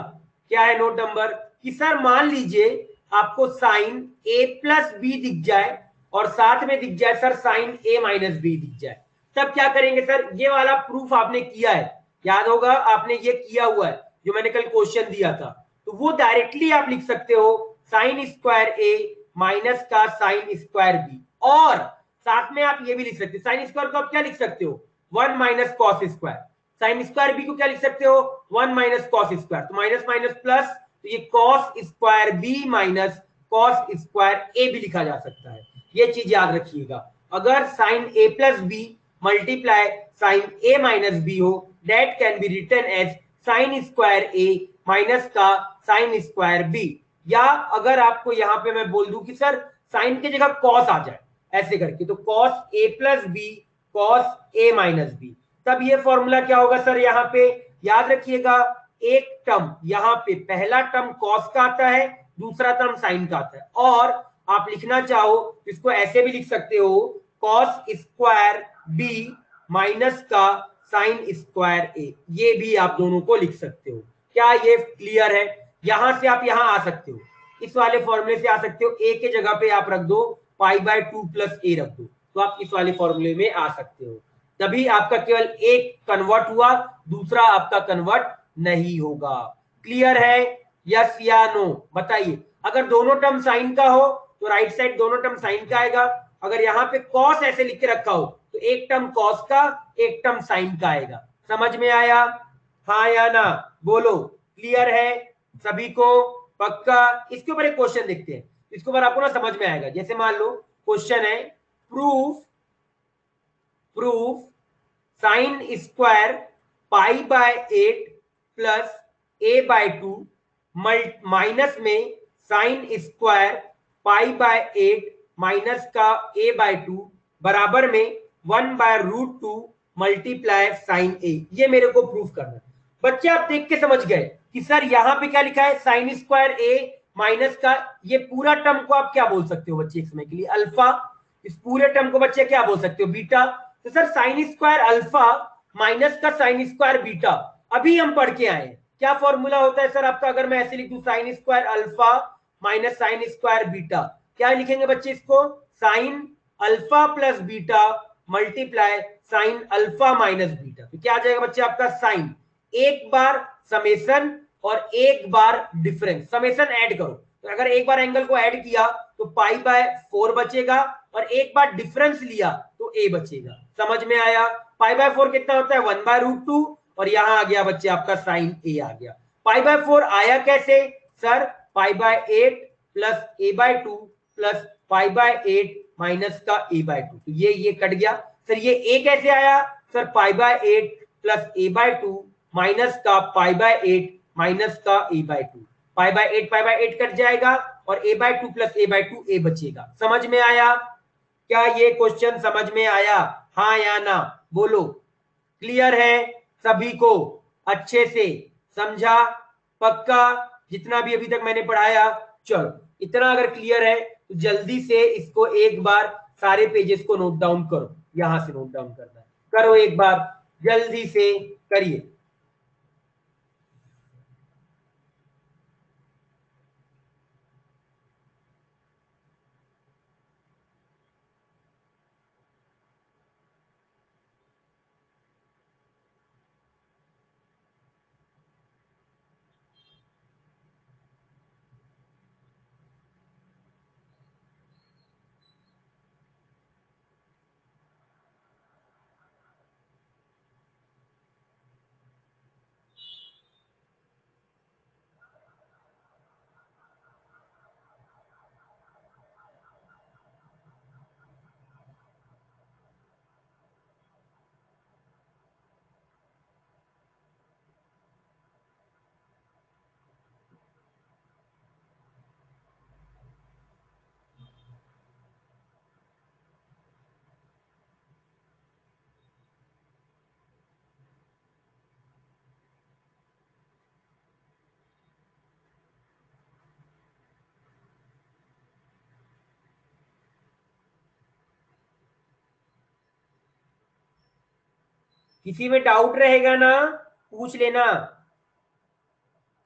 क्या है नोट नंबर? कि सर मान लीजिए आपको साइन ए प्लस बी दिख जाए और साथ में दिख जाए sir sign A minus B दिख जाए, तब क्या करेंगे सर? ये वाला प्रूफ आपने किया है, याद होगा आपने ये किया हुआ है जो मैंने कल क्वेश्चन दिया था, तो वो डायरेक्टली आप लिख सकते हो साइन स्क्वायर ए माइनस का साइन स्क्वायर बी, और साथ में आप ये भी लिख सकते हो साइन स्क्वायर को आप क्या लिख सकते हो? 1 minus cos square. Sine square B को क्या लिख सकते हो? 1 माइनस कॉस स्क्वायर, तो माइनस माइनस प्लस, तो ये cos square B minus cos square A भी लिखा जा सकता है। ये चीज याद रखिएगा, अगर sine A plus B multiply sine A minus B हो, that can be written as sine square A minus का साइन स्क्वायर बी। या अगर आपको यहां पे मैं बोल दूं कि सर साइन की जगह कॉस आ जाए ऐसे करके, तो cos A plus B cos A minus B, तब ये फॉर्मूला क्या होगा सर? यहाँ पे याद रखिएगा, एक टर्म यहाँ पे पहला टर्म कॉस का आता है, दूसरा टर्म साइन का आता है, और आप लिखना चाहो इसको ऐसे भी लिख सकते हो कॉस स्क्वायर बी माइनस का साइन स्क्वायर ए, ये भी आप दोनों को लिख सकते हो। क्या ये क्लियर है? यहां से आप यहां आ सकते हो, इस वाले फॉर्मूले से आ सकते हो, ए के जगह पे आप रख दो पाई बाय 2 प्लस ए रख दो, तो आप इस वाले फॉर्मूले में आ सकते हो। तभी आपका केवल एक कन्वर्ट हुआ, दूसरा आपका कन्वर्ट नहीं होगा। क्लियर है? यस या नो बताइए। अगर दोनों टर्म साइन का हो तो राइट साइड दोनों टर्म साइन का आएगा, अगर यहाँ पे कॉस ऐसे लिख के रखा हो तो एक टर्म कॉस का एक टर्म साइन का आएगा। समझ में आया? हाँ या ना बोलो। क्लियर है सभी को? पक्का? इसके ऊपर एक क्वेश्चन देखते हैं, इसके ऊपर आपको ना समझ में आएगा। जैसे मान लो क्वेश्चन है, proof proof sine square pi by 8 plus A by 2 minus में sine square pi by 8 minus का ए बाय 2 बराबर में 1 by root 2 multiply sine A. ये मेरे को प्रूफ करना है। बच्चे आप देख के समझ गए कि सर यहाँ पे क्या लिखा है? साइन स्क्वायर ए माइनस का ये पूरा टर्म को आप क्या बोल सकते हो बच्चे एक समय के लिए? अल्फा। इस पूरे टर्म को बच्चे क्या बोल सकते हो? बीटा। तो sir sine square alpha minus का साइन स्क्वायर बीटा, अभी हम पढ़ के आए। क्या फॉर्मूला होता है सर आपका? अगर मैं ऐसे लिख दूं sine square alpha minus sine square beta, क्या लिखेंगे बच्चे इसको? Sine alpha plus beta multiply sign alpha minus beta. तो क्या आ जाएगा बच्चे आपका? साइन एक बार समेसन और एक बार डिफरेंस, समेसन ऐड करो, तो अगर एक बार एंगल को ऐड किया तो पाई बाय 4 बचेगा, और एक बार डिफरेंस लिया तो ए बचेगा। समझ में आया? पाई बाय 4 कितना होता है? 1 बाय रूट 2, और यहां आ गया बच्चे आपका साइन ए आ गया। पाई बाय 4 आया कैसे sir? Pi by 8 plus A by 2 plus pi by 8 minus का ए बाय 2, तो ये कट गया। सर ये ए कैसे आया? Sir pi by 8 plus A by 2 minus का पाई बाय 8 माइनस का A by 2, pi by 8 cut जाएगा, और A by 2 plus A by 2 A बचेगा। समझ में आया? क्या ये क्वेश्चन समझ में आया? हाँ या ना बोलो। क्लियर है सभी को? अच्छे से समझा? पक्का? जितना भी अभी तक मैंने पढ़ाया, चलो इतना अगर क्लियर है तो जल्दी से इसको एक बार सारे पेजेस को नोट डाउन करो। यहां से नोट डाउन करना है, करो एक बार, जल्दी से करिए। किसी में डाउट रहेगा ना पूछ लेना,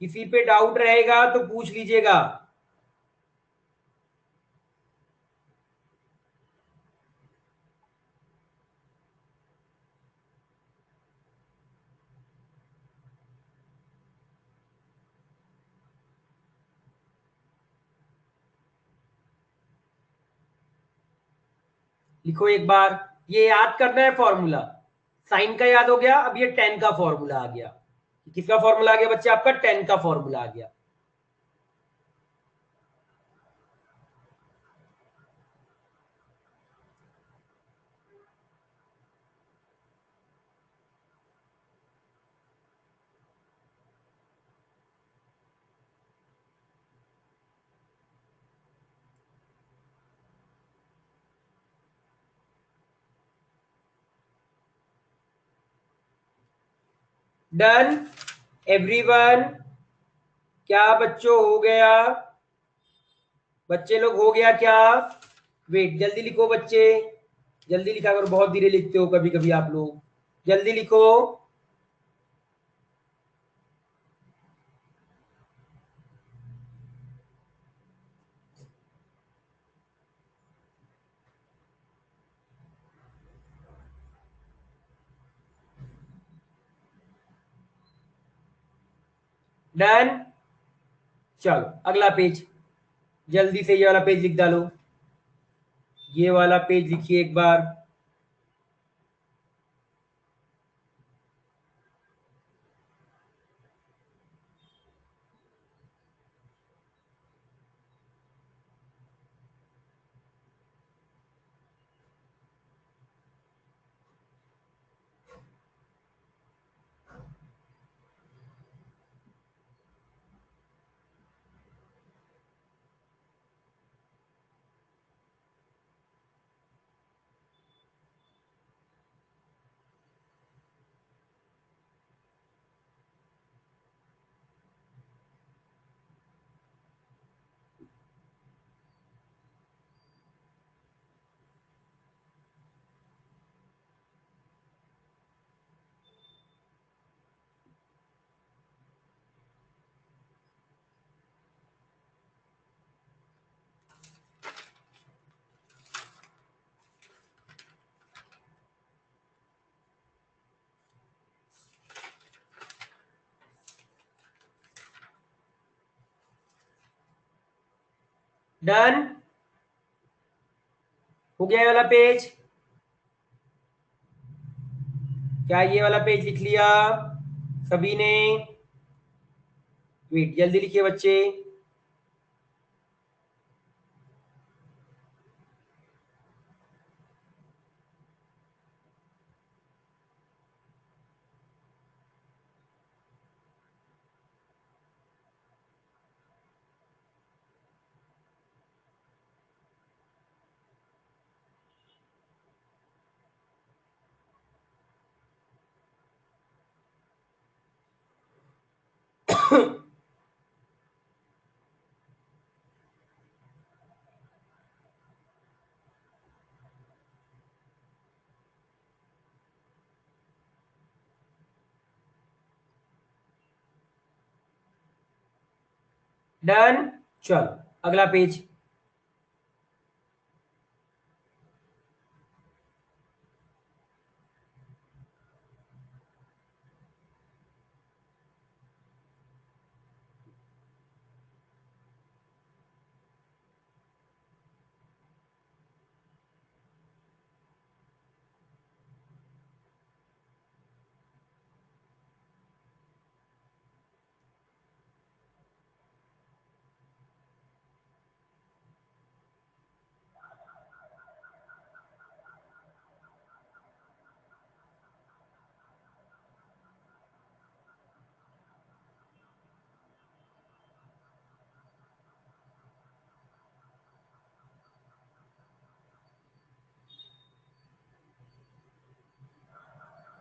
किसी पे डाउट रहेगा तो पूछ लीजिएगा। लिखो एक बार, ये याद करना है फॉर्मूला। साइन का याद हो गया, अब ये टेन का फॉर्मूला आ गया। किसका फॉर्मूला आ गया बच्चे? आपका टेन का फॉर्मूला आ गया। Done everyone? क्या बच्चों हो गया? बच्चे लोग हो गया क्या? वेट, जल्दी लिखो बच्चे, जल्दी लिखा करो, बहुत धीरे लिखते हो कभी कभी आप लोग, जल्दी लिखो। डन, चलो अगला पेज, जल्दी से ये वाला पेज लिख डालो, ये वाला पेज लिखिए एक बार। डन, हो गया ये वाला पेज? क्या ये वाला पेज लिख लिया सभी ने? वेट, जल्दी लिखिए बच्चे। डन, चलो अगला पेज।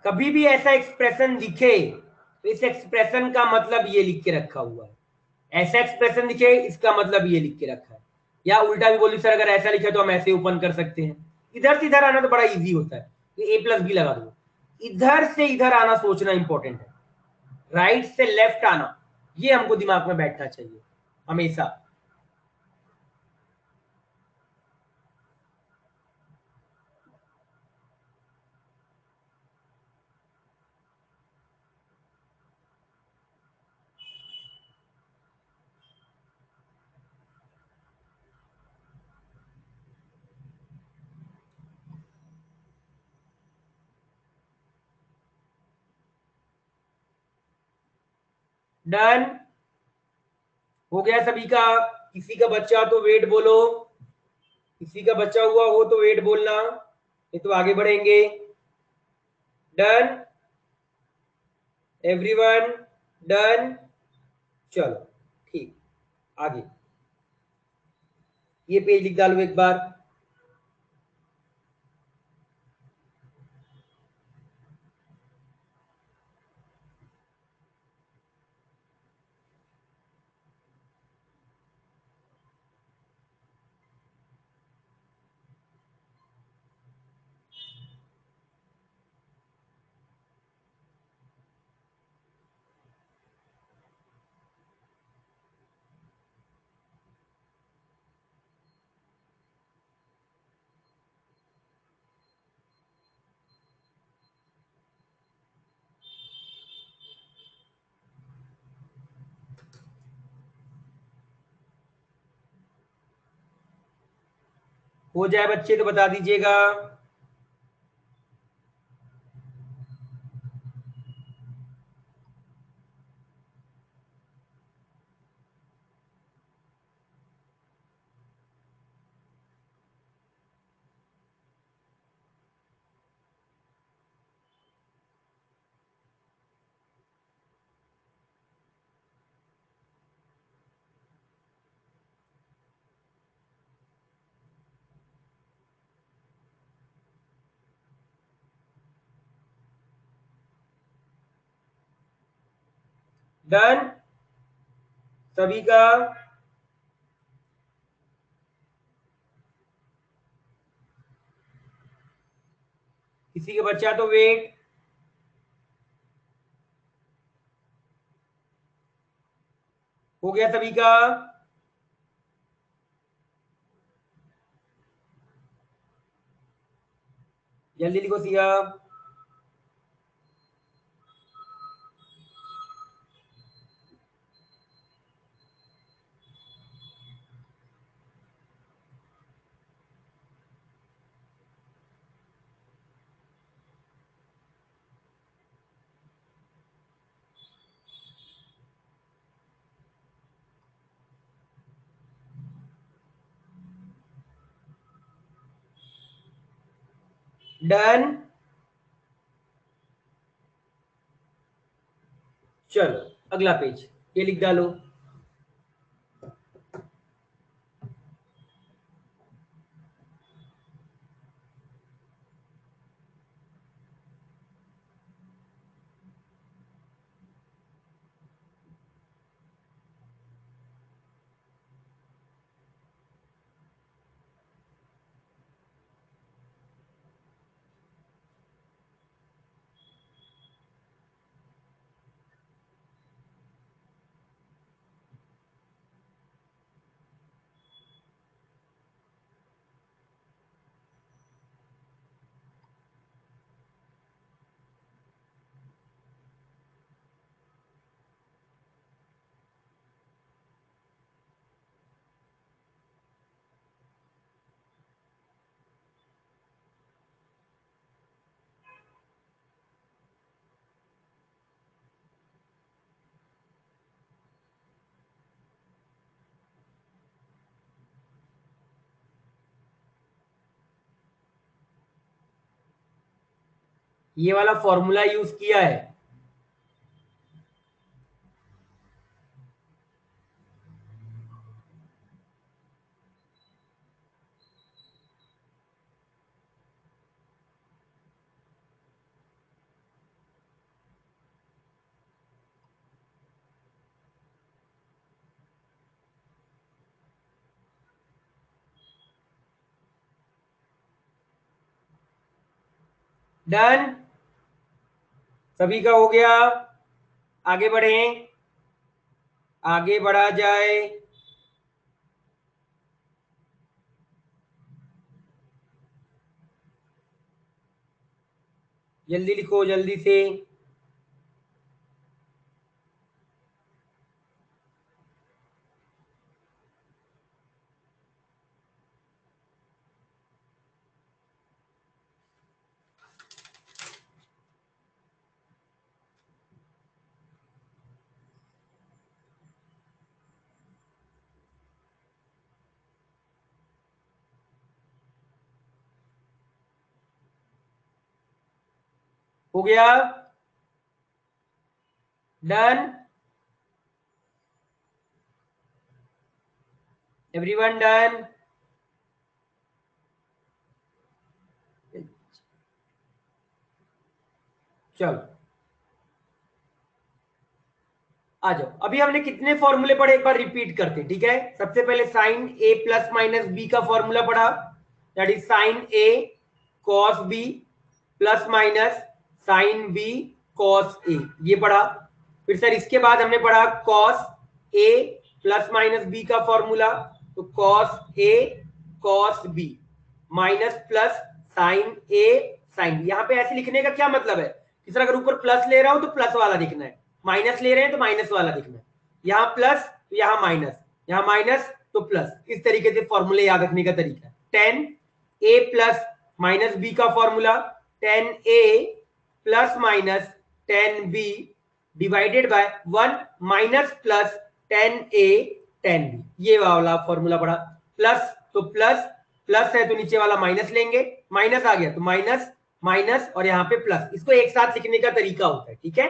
कभी भी ऐसा एक्सप्रेशन दिखे तो इस एक्सप्रेशन का मतलब ये लिख के रखा हुआ है। ऐसा एक्सप्रेशन दिखे इसका मतलब ये लिख के रखा है। या उल्टा भी बोली सर अगर ऐसा लिखा तो हम ऐसे ओपन कर सकते हैं। इधर से इधर आना तो बड़ा इजी होता है, ए प्लस बी लगा दो। इधर से इधर आना सोचना इंपॉर्टेंट है, राइट से लेफ्ट आना ये हमको दिमाग में बैठना चाहिए हमेशा। डन हो गया सभी का? किसी का बच्चा तो वेट बोलो, किसी का बच्चा हुआ हो तो वेट बोलना, ये तो आगे बढ़ेंगे। Done everyone, done. चलो ठीक, आगे ये पेज लिख डालो एक बार। हो जाए बच्चे तो बता दीजिएगा। डन सभी का? किसी का बच्चा तो वेट। हो गया सभी का? जल्दी लिखो सिया। डन चलो अगला पेज ये लिख डालो। ये वाला फॉर्मूला यूज किया है। डन सभी का हो गया? आगे बढ़े, आगे बढ़ा जाए। जल्दी लिखो, जल्दी से। हो गया? डन? Everyone done? चलो आ जाओ। अभी हमने कितने फॉर्मूले पढ़े, एक बार रिपीट करते, ठीक है। सबसे पहले sine A plus minus B का फॉर्मूला पढ़ा, that is sine A cos B plus minus sine B cos A, ये पढ़ा। फिर सर इसके बाद हमने पढ़ा cos A plus minus B का फॉर्मूला, तो cos A cos B minus plus sine A sine B. यहां पे ऐसे लिखने का क्या मतलब है कि सर अगर ऊपर प्लस ले रहा हूं तो प्लस वाला लिखना है, माइनस ले रहे हैं तो माइनस वाला लिखना है, यहां प्लस तो यहां माइनस, यहां माइनस तो प्लस। इस तरीके से फॉर्मूले याद रखने का तरीका। Tan A plus minus B का formula, tan A plus minus tan B divided by one minus plus tan A tan B, ये वाला फॉर्मूला पड़ा। प्लस तो प्लस, प्लस है तो नीचे वाला माइनस लेंगे, माइनस आ गया तो माइनस माइनस और यहाँ पे प्लस, इसको एक साथ लिखने का तरीका होता है, ठीक है।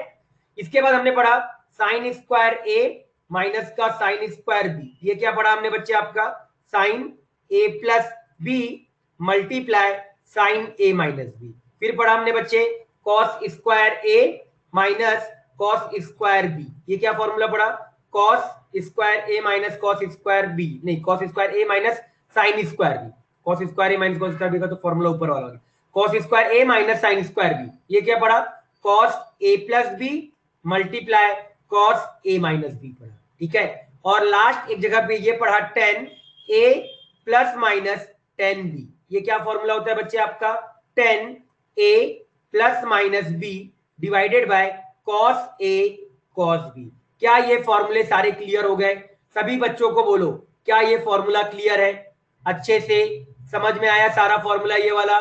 इसके बाद हमने पढ़ा साइन स्क्वायर ए माइनस का साइन स्क्वायर बी, ये क्या पढ़ा हमने बच्चे आपका, sine A plus B multiply sine A minus B. फिर पढ़ा हमने बच्चे cos square A minus cos square B, ये क्या फॉर्मूला पढ़ा, cos square A minus cos square B, नहीं cos square A minus sine square B, cos square A minus cos square B का तो फॉर्मूला ऊपर वाला होगा, cos square A minus sine square B. ये क्या पढ़ा, cos A plus B multiply cos A minus B पढ़ा, ठीक है। और लास्ट एक जगह पे ये पढ़ा tan A plus minus tan B, ये क्या फॉर्मूला होता है बच्चे आपका, tan A plus minus B divided by cos A cos B. क्या ये फॉर्मूले सारे क्लियर हो गए? सभी बच्चों को बोलो, क्या ये फॉर्मूला क्लियर है, अच्छे से समझ में आया सारा फॉर्मूला ये वाला?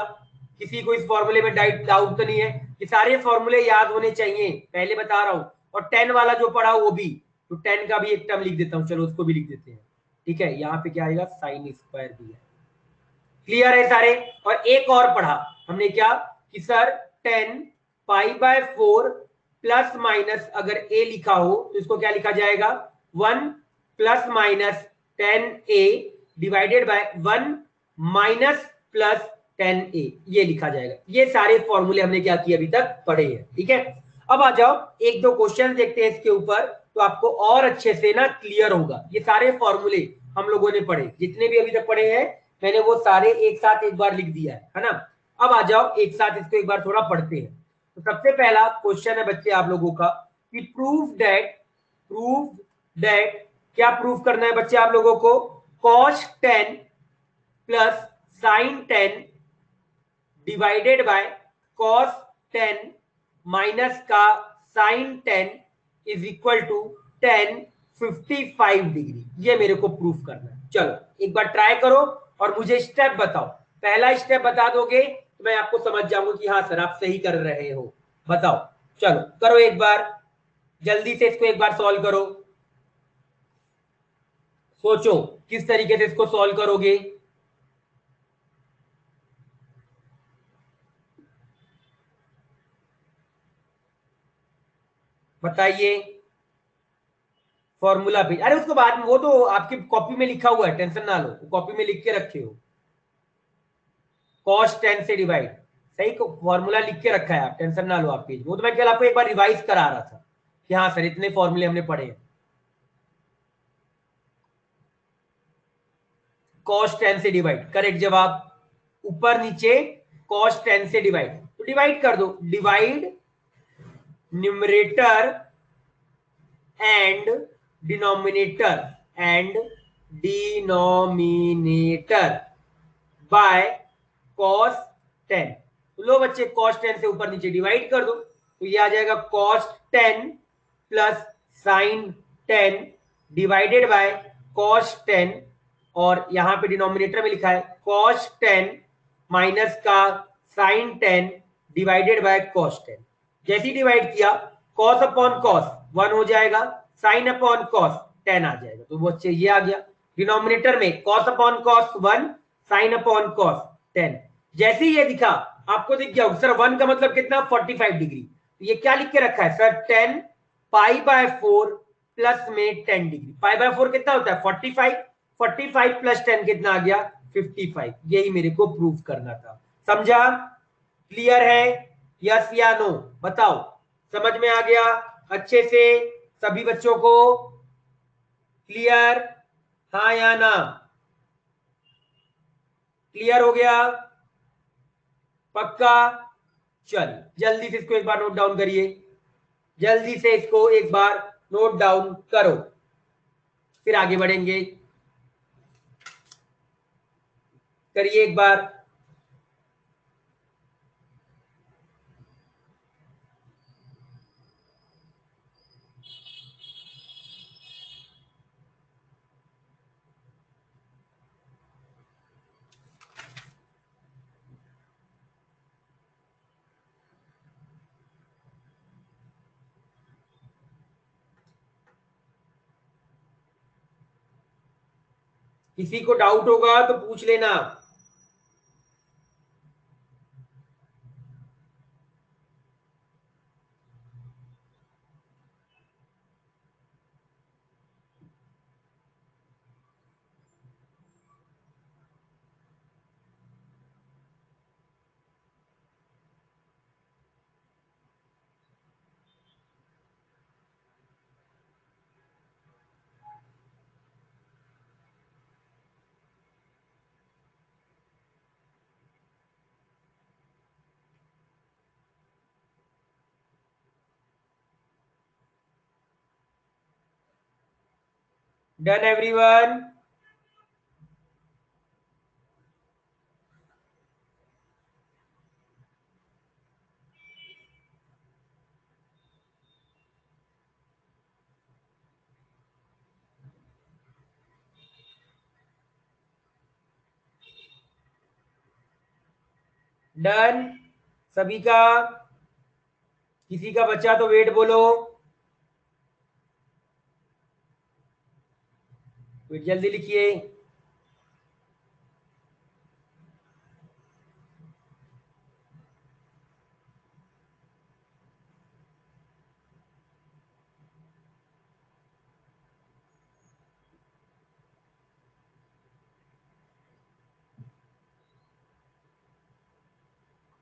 किसी को इस फॉर्मूले में डाउट तो नहीं है? ये सारे फॉर्मूले याद होने चाहिए, पहले बता रहा हूं। और 10 वाला जो पढ़ा वो भी, तो 10 का भी एक टर्म लिख देता हूं, चलो उसको भी लिख देते हैं, ठीक है। यहाँ पे क्या आएगा, साइन स्क्वायर भी है, क्लियर है सारे। और एक और पढ़ा हमने क्या कि sir 10 pi by 4 plus minus अगर ए लिखा हो तो इसको क्या लिखा जाएगा, 1 plus minus 10a divided by 1 minus plus 10a, ये लिखा जाएगा। ये सारे फॉर्मूले हमने क्या किए अभी तक पढ़े हैं, ठीक है। अब आ जाओ एक दो क्वेश्चन देखते हैं इसके ऊपर, तो आपको और अच्छे से ना क्लियर होगा। ये सारे फॉर्मूले हम लोगों ने पढ़े, जितने भी अभी तक पढ़े हैं मैंने वो सारे एक साथ एक बार लिख दिया है ना। अब आ जाओ एक साथ इसको एक बार थोड़ा पढ़ते हैं। तो सबसे पहला क्वेश्चन है बच्चे आप लोगों का कि प्रूव दैट क्या प्रूव करना है बच्चे आप लोगों को, cos 10 plus sine 10 divided by cos 10 minus का sine 10 is equal to 10 55 degree, ये मेरे को प्रूफ करना है। चलो एक बार ट्राई करो और मुझे स्टेप बताओ। पहला स्टेप बता दोगे तो मैं आपको समझ जाऊंगा कि हाँ सर आप सही कर रहे हो। बताओ, चलो करो एक बार, जल्दी से इसको एक बार सॉल्व करो। सोचो किस तरीके से इसको सॉल्व करोगे। बताइए फॉर्मूला भी, अरे उसको बाद में, वो तो आपकी कॉपी में लिखा हुआ है, टेंशन ना लो, कॉपी में लिख के रखे हो, cos 10 से डिवाइड, सही को फॉर्मूला लिख के रखा है, आप टेंशन ना लो आप पेज, वो तो मैं कल आपको एक बार रिवाइज करा रहा था कि हाँ सर इतने फॉर्मूले हमने पढ़े हैं। cos 10 से डिवाइड, करेक्ट जवाब, ऊपर नीचे cos 10 से डिवाइड, तो डिवाइड कर दो, divide numerator and denominator by cos 10। तो लो बच्चे cos 10 से ऊपर नीचे डिवाइड कर दो, तो ये आ जाएगा cos 10 plus sin 10 divided by cos 10, और यहां पे डिनोमिनेटर में लिखा है cos 10 माइनस का sin 10 डिवाइडेड बाय cos 10। जैसे ही डिवाइड किया cos अपॉन cos 1 हो जाएगा, sin अपॉन cos 10 आ जाएगा, तो बच्चे ये आ गया डिनोमिनेटर में cos upon cos 1 sin upon cos 10। जैसे ही ये दिखा आपको दिख गया सर 1 का मतलब कितना 45 डिग्री, तो ये क्या लिख के रखा है सर 10 पाई बाय 4 प्लस में 10 डिग्री। पाई बाय 4 कितना होता है 45, 45 प्लस 10 कितना आ गया 55। यही मेरे को प्रूव करना था। समझा? क्लियर है? यस या नो बताओ, समझ में आ गया अच्छे से सभी बच्चों को? क्लियर? हाँ या ना? क्लियर हो गया? पक्का? चलिए जल्दी से इसको एक बार नोट डाउन करिए, जल्दी से इसको एक बार नोट डाउन करो, फिर आगे बढ़ेंगे। करिए एक बार। किसी को डाउट होगा तो पूछ लेना। Done everyone? डन सभी का? किसी का बच्चा तो वेट बोलो, वेट जल्दी लिखिए।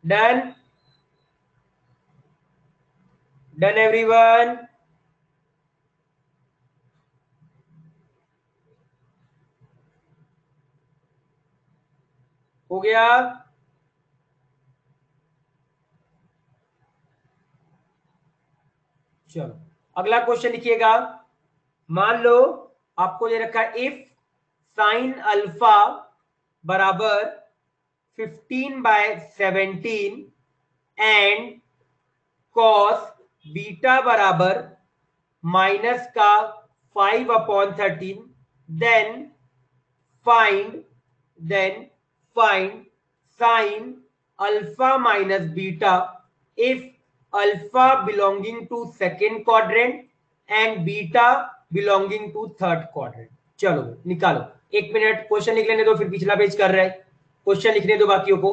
डन? Done everyone? हो गया? चलो अगला क्वेश्चन लिखिएगा। मान लो आपको दे रखा है इफ साइन अल्फा बराबर 15/17 एंड कॉस बीटा बराबर माइनस का 5/13, then find then find sine alpha minus beta if alpha belonging to second quadrant and beta belonging to third quadrant. चलो निकालो, 1 मिनट क्वेश्चन लिख लेने दो, फिर पिछला पेज कर रहे हैं, क्वेश्चन लिखने दो बाकियों को।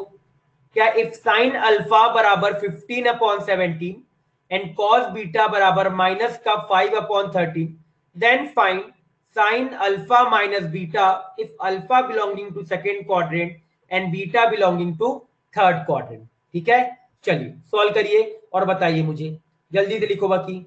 क्या इफ साइन अल्फा बराबर 15/17 एंड कॉस बीटा बराबर माइनस का 5/13, then find sine alpha minus beta if alpha belonging to second quadrant and beta belonging to third quadrant. ठीक है, चलिए सॉल्व करिए और बताइए मुझे, जल्दी से लिखो बाकी।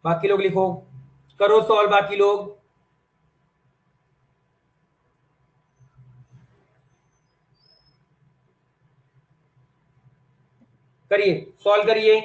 बाकी लोग लिखो, करो सॉल्व बाकी लोग, करिए सॉल्व करिए।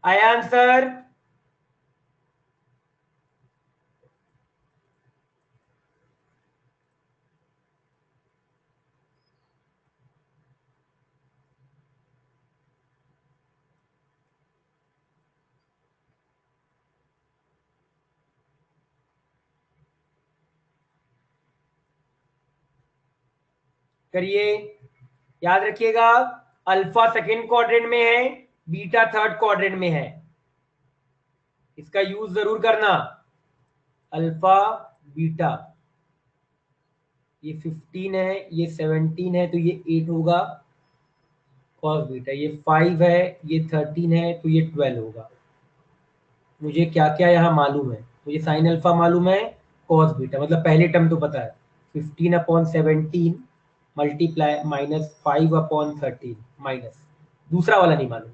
आया आंसर? करिए, याद रखिएगा अल्फा सेकेंड क्वाड्रेंट में है, बीटा थर्ड क्वाड्रेंट में है, इसका यूज जरूर करना। अल्फा बीटा, ये 15 है, ये 17 है तो ये 8 होगा कॉस बीटा, ये 5 है, ये 13 है तो ये 12 होगा। मुझे क्या क्या यहाँ मालूम है, मुझे साइन अल्फा मालूम है, कॉस बीटा मतलब पहले टर्म तो पता है, 15/17 मल्टीप्लाई -5/13 माइनस, दूसरा वाला नहीं मालूम,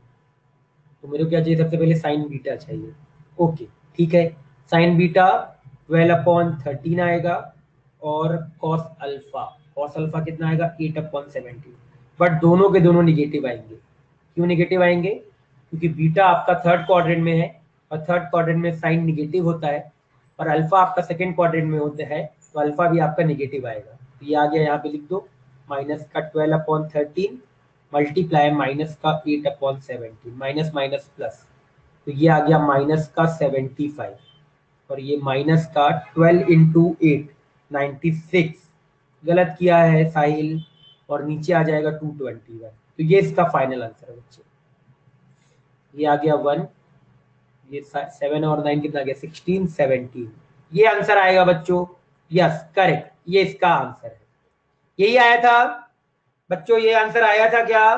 तो मेरे को क्या चाहिए, सबसे पहले साइन बीटा चाहिए। ओके ठीक है, साइन बीटा 12/13 आएगा और कॉस अल्फा कितना आएगा 8/17, बट दोनों के दोनों निगेटिव आएंगे। क्यों निगेटिव आएंगे? क्योंकि बीटा आपका थर्ड क्वाड्रेंट में है और थर्ड क्वाड्रेंट में साइन निगेटिव होता है, और अल्फा आपका सेकेंड क्वाड्रेंट में होता है तो अल्फा भी आपका निगेटिव आएगा। तो ये आ गया, यहाँ पे लिख दो, माइनस का 12/13 मल्टीप्लाई माइनस का 8/17, माइनस माइनस प्लस, तो ये आ गया माइनस का 75, और ये माइनस का 12 इंटू 8 96, गलत किया है साहिल, और नीचे आ जाएगा 221। तो ये इसका फाइनल आंसर है बच्चे, ये आ गया 1, ये 7 और 9 कितना गया 16 17, ये आंसर आएगा बच्चों। यस करेक्ट, ये इसका आंसर है, यही आया था बच्चों, ये आंसर आया था क्या?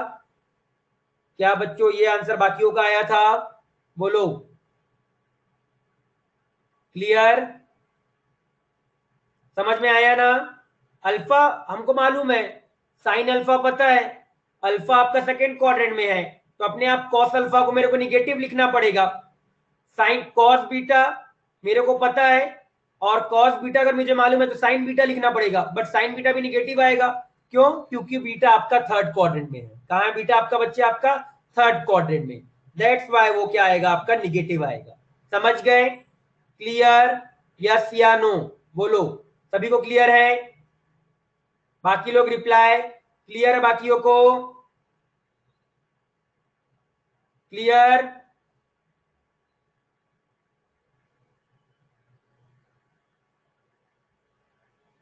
क्या बच्चों ये आंसर बाकियों का आया था? बोलो, क्लियर, समझ में आया ना? अल्फा हमको मालूम है, साइन अल्फा पता है, अल्फा आपका सेकेंड क्वाड्रेंट में है तो अपने आप कॉस अल्फा को मेरे को निगेटिव लिखना पड़ेगा, साइन कॉस बीटा मेरे को पता है, और कॉस बीटा अगर मुझे मालूम है तो साइन बीटा लिखना पड़ेगा, बट साइन बीटा भी निगेटिव आएगा। क्यों? क्योंकि बीटा आपका थर्ड क्वाड्रेंट में है। कहां है बीटा आपका बच्चे? आपका थर्ड क्वाड्रेंट में, दैट्स व्हाई वो क्या आएगा आपका निगेटिव आएगा। समझ गए? क्लियर, यस या नो? बोलो, सभी को क्लियर है? बाकी लोग रिप्लाई, क्लियर है बाकियों को? क्लियर?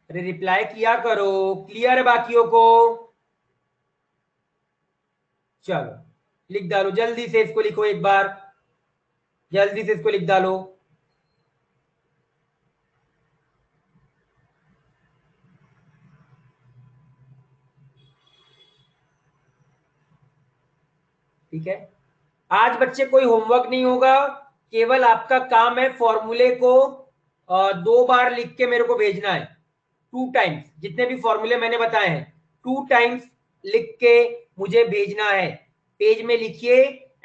अरे रिप्लाई किया करो, क्लियर है बाकियों को? चलो लिख डालो, जल्दी से इसको लिखो एक बार, जल्दी से इसको लिख डालो। ठीक है, आज बच्चे कोई होमवर्क नहीं होगा, केवल आपका काम है फॉर्मूले को 2 बार लिख के मेरे को भेजना है, 2 टाइम्स, जितने भी फॉर्मूले मैंने बताए हैं 2 टाइम्स लिख के मुझे भेजना है, पेज में लिखिए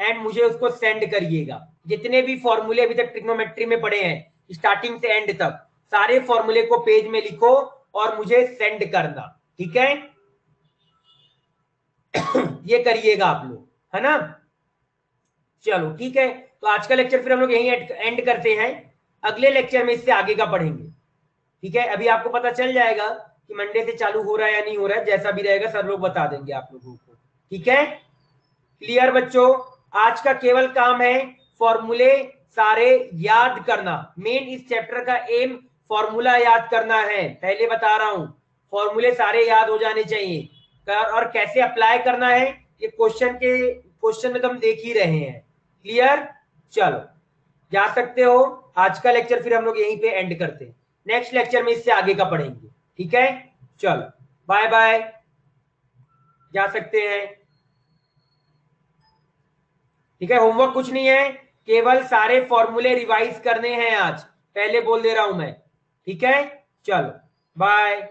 एंड मुझे उसको सेंड करिएगा। जितने भी फॉर्मूले अभी तक ट्रिग्नोमेट्री में पढ़े हैं स्टार्टिंग से एंड तक, सारे फॉर्मूले को पेज में लिखो और मुझे सेंड करना, ठीक है। ये करिएगा आप लोग, है ना। चलो ठीक है, तो आज का लेक्चर फिर हम लोग यहीं एंड करते हैं। अगले लेक्चर में इससे आगे का पढ़ेंगे, ठीक है। अभी आपको पता चल जाएगा कि मंडे से चालू हो रहा है या नहीं हो रहा है, जैसा भी रहेगा सर लोग बता देंगे आप लोगों को, ठीक है। क्लियर बच्चों, आज का केवल काम है फॉर्मूले सारे याद करना। मेन इस चैप्टर का एम फॉर्मूला याद करना है, पहले बता रहा हूं, फॉर्मूले सारे याद हो जाने चाहिए। और कैसे अप्लाई करना है ये क्वेश्चन में तो हम देख ही रहे हैं। क्लियर, चलो जा सकते हो। आज का लेक्चर फिर हम लोग यहीं पे एंड करते हैं, नेक्स्ट लेक्चर में इससे आगे का पढ़ेंगे, ठीक है। चलो बाय बाय, जा सकते हैं, ठीक है। होमवर्क कुछ नहीं है, केवल सारे फॉर्मूले रिवाइज करने हैं आज, पहले बोल दे रहा हूं मैं, ठीक है। चलो बाय।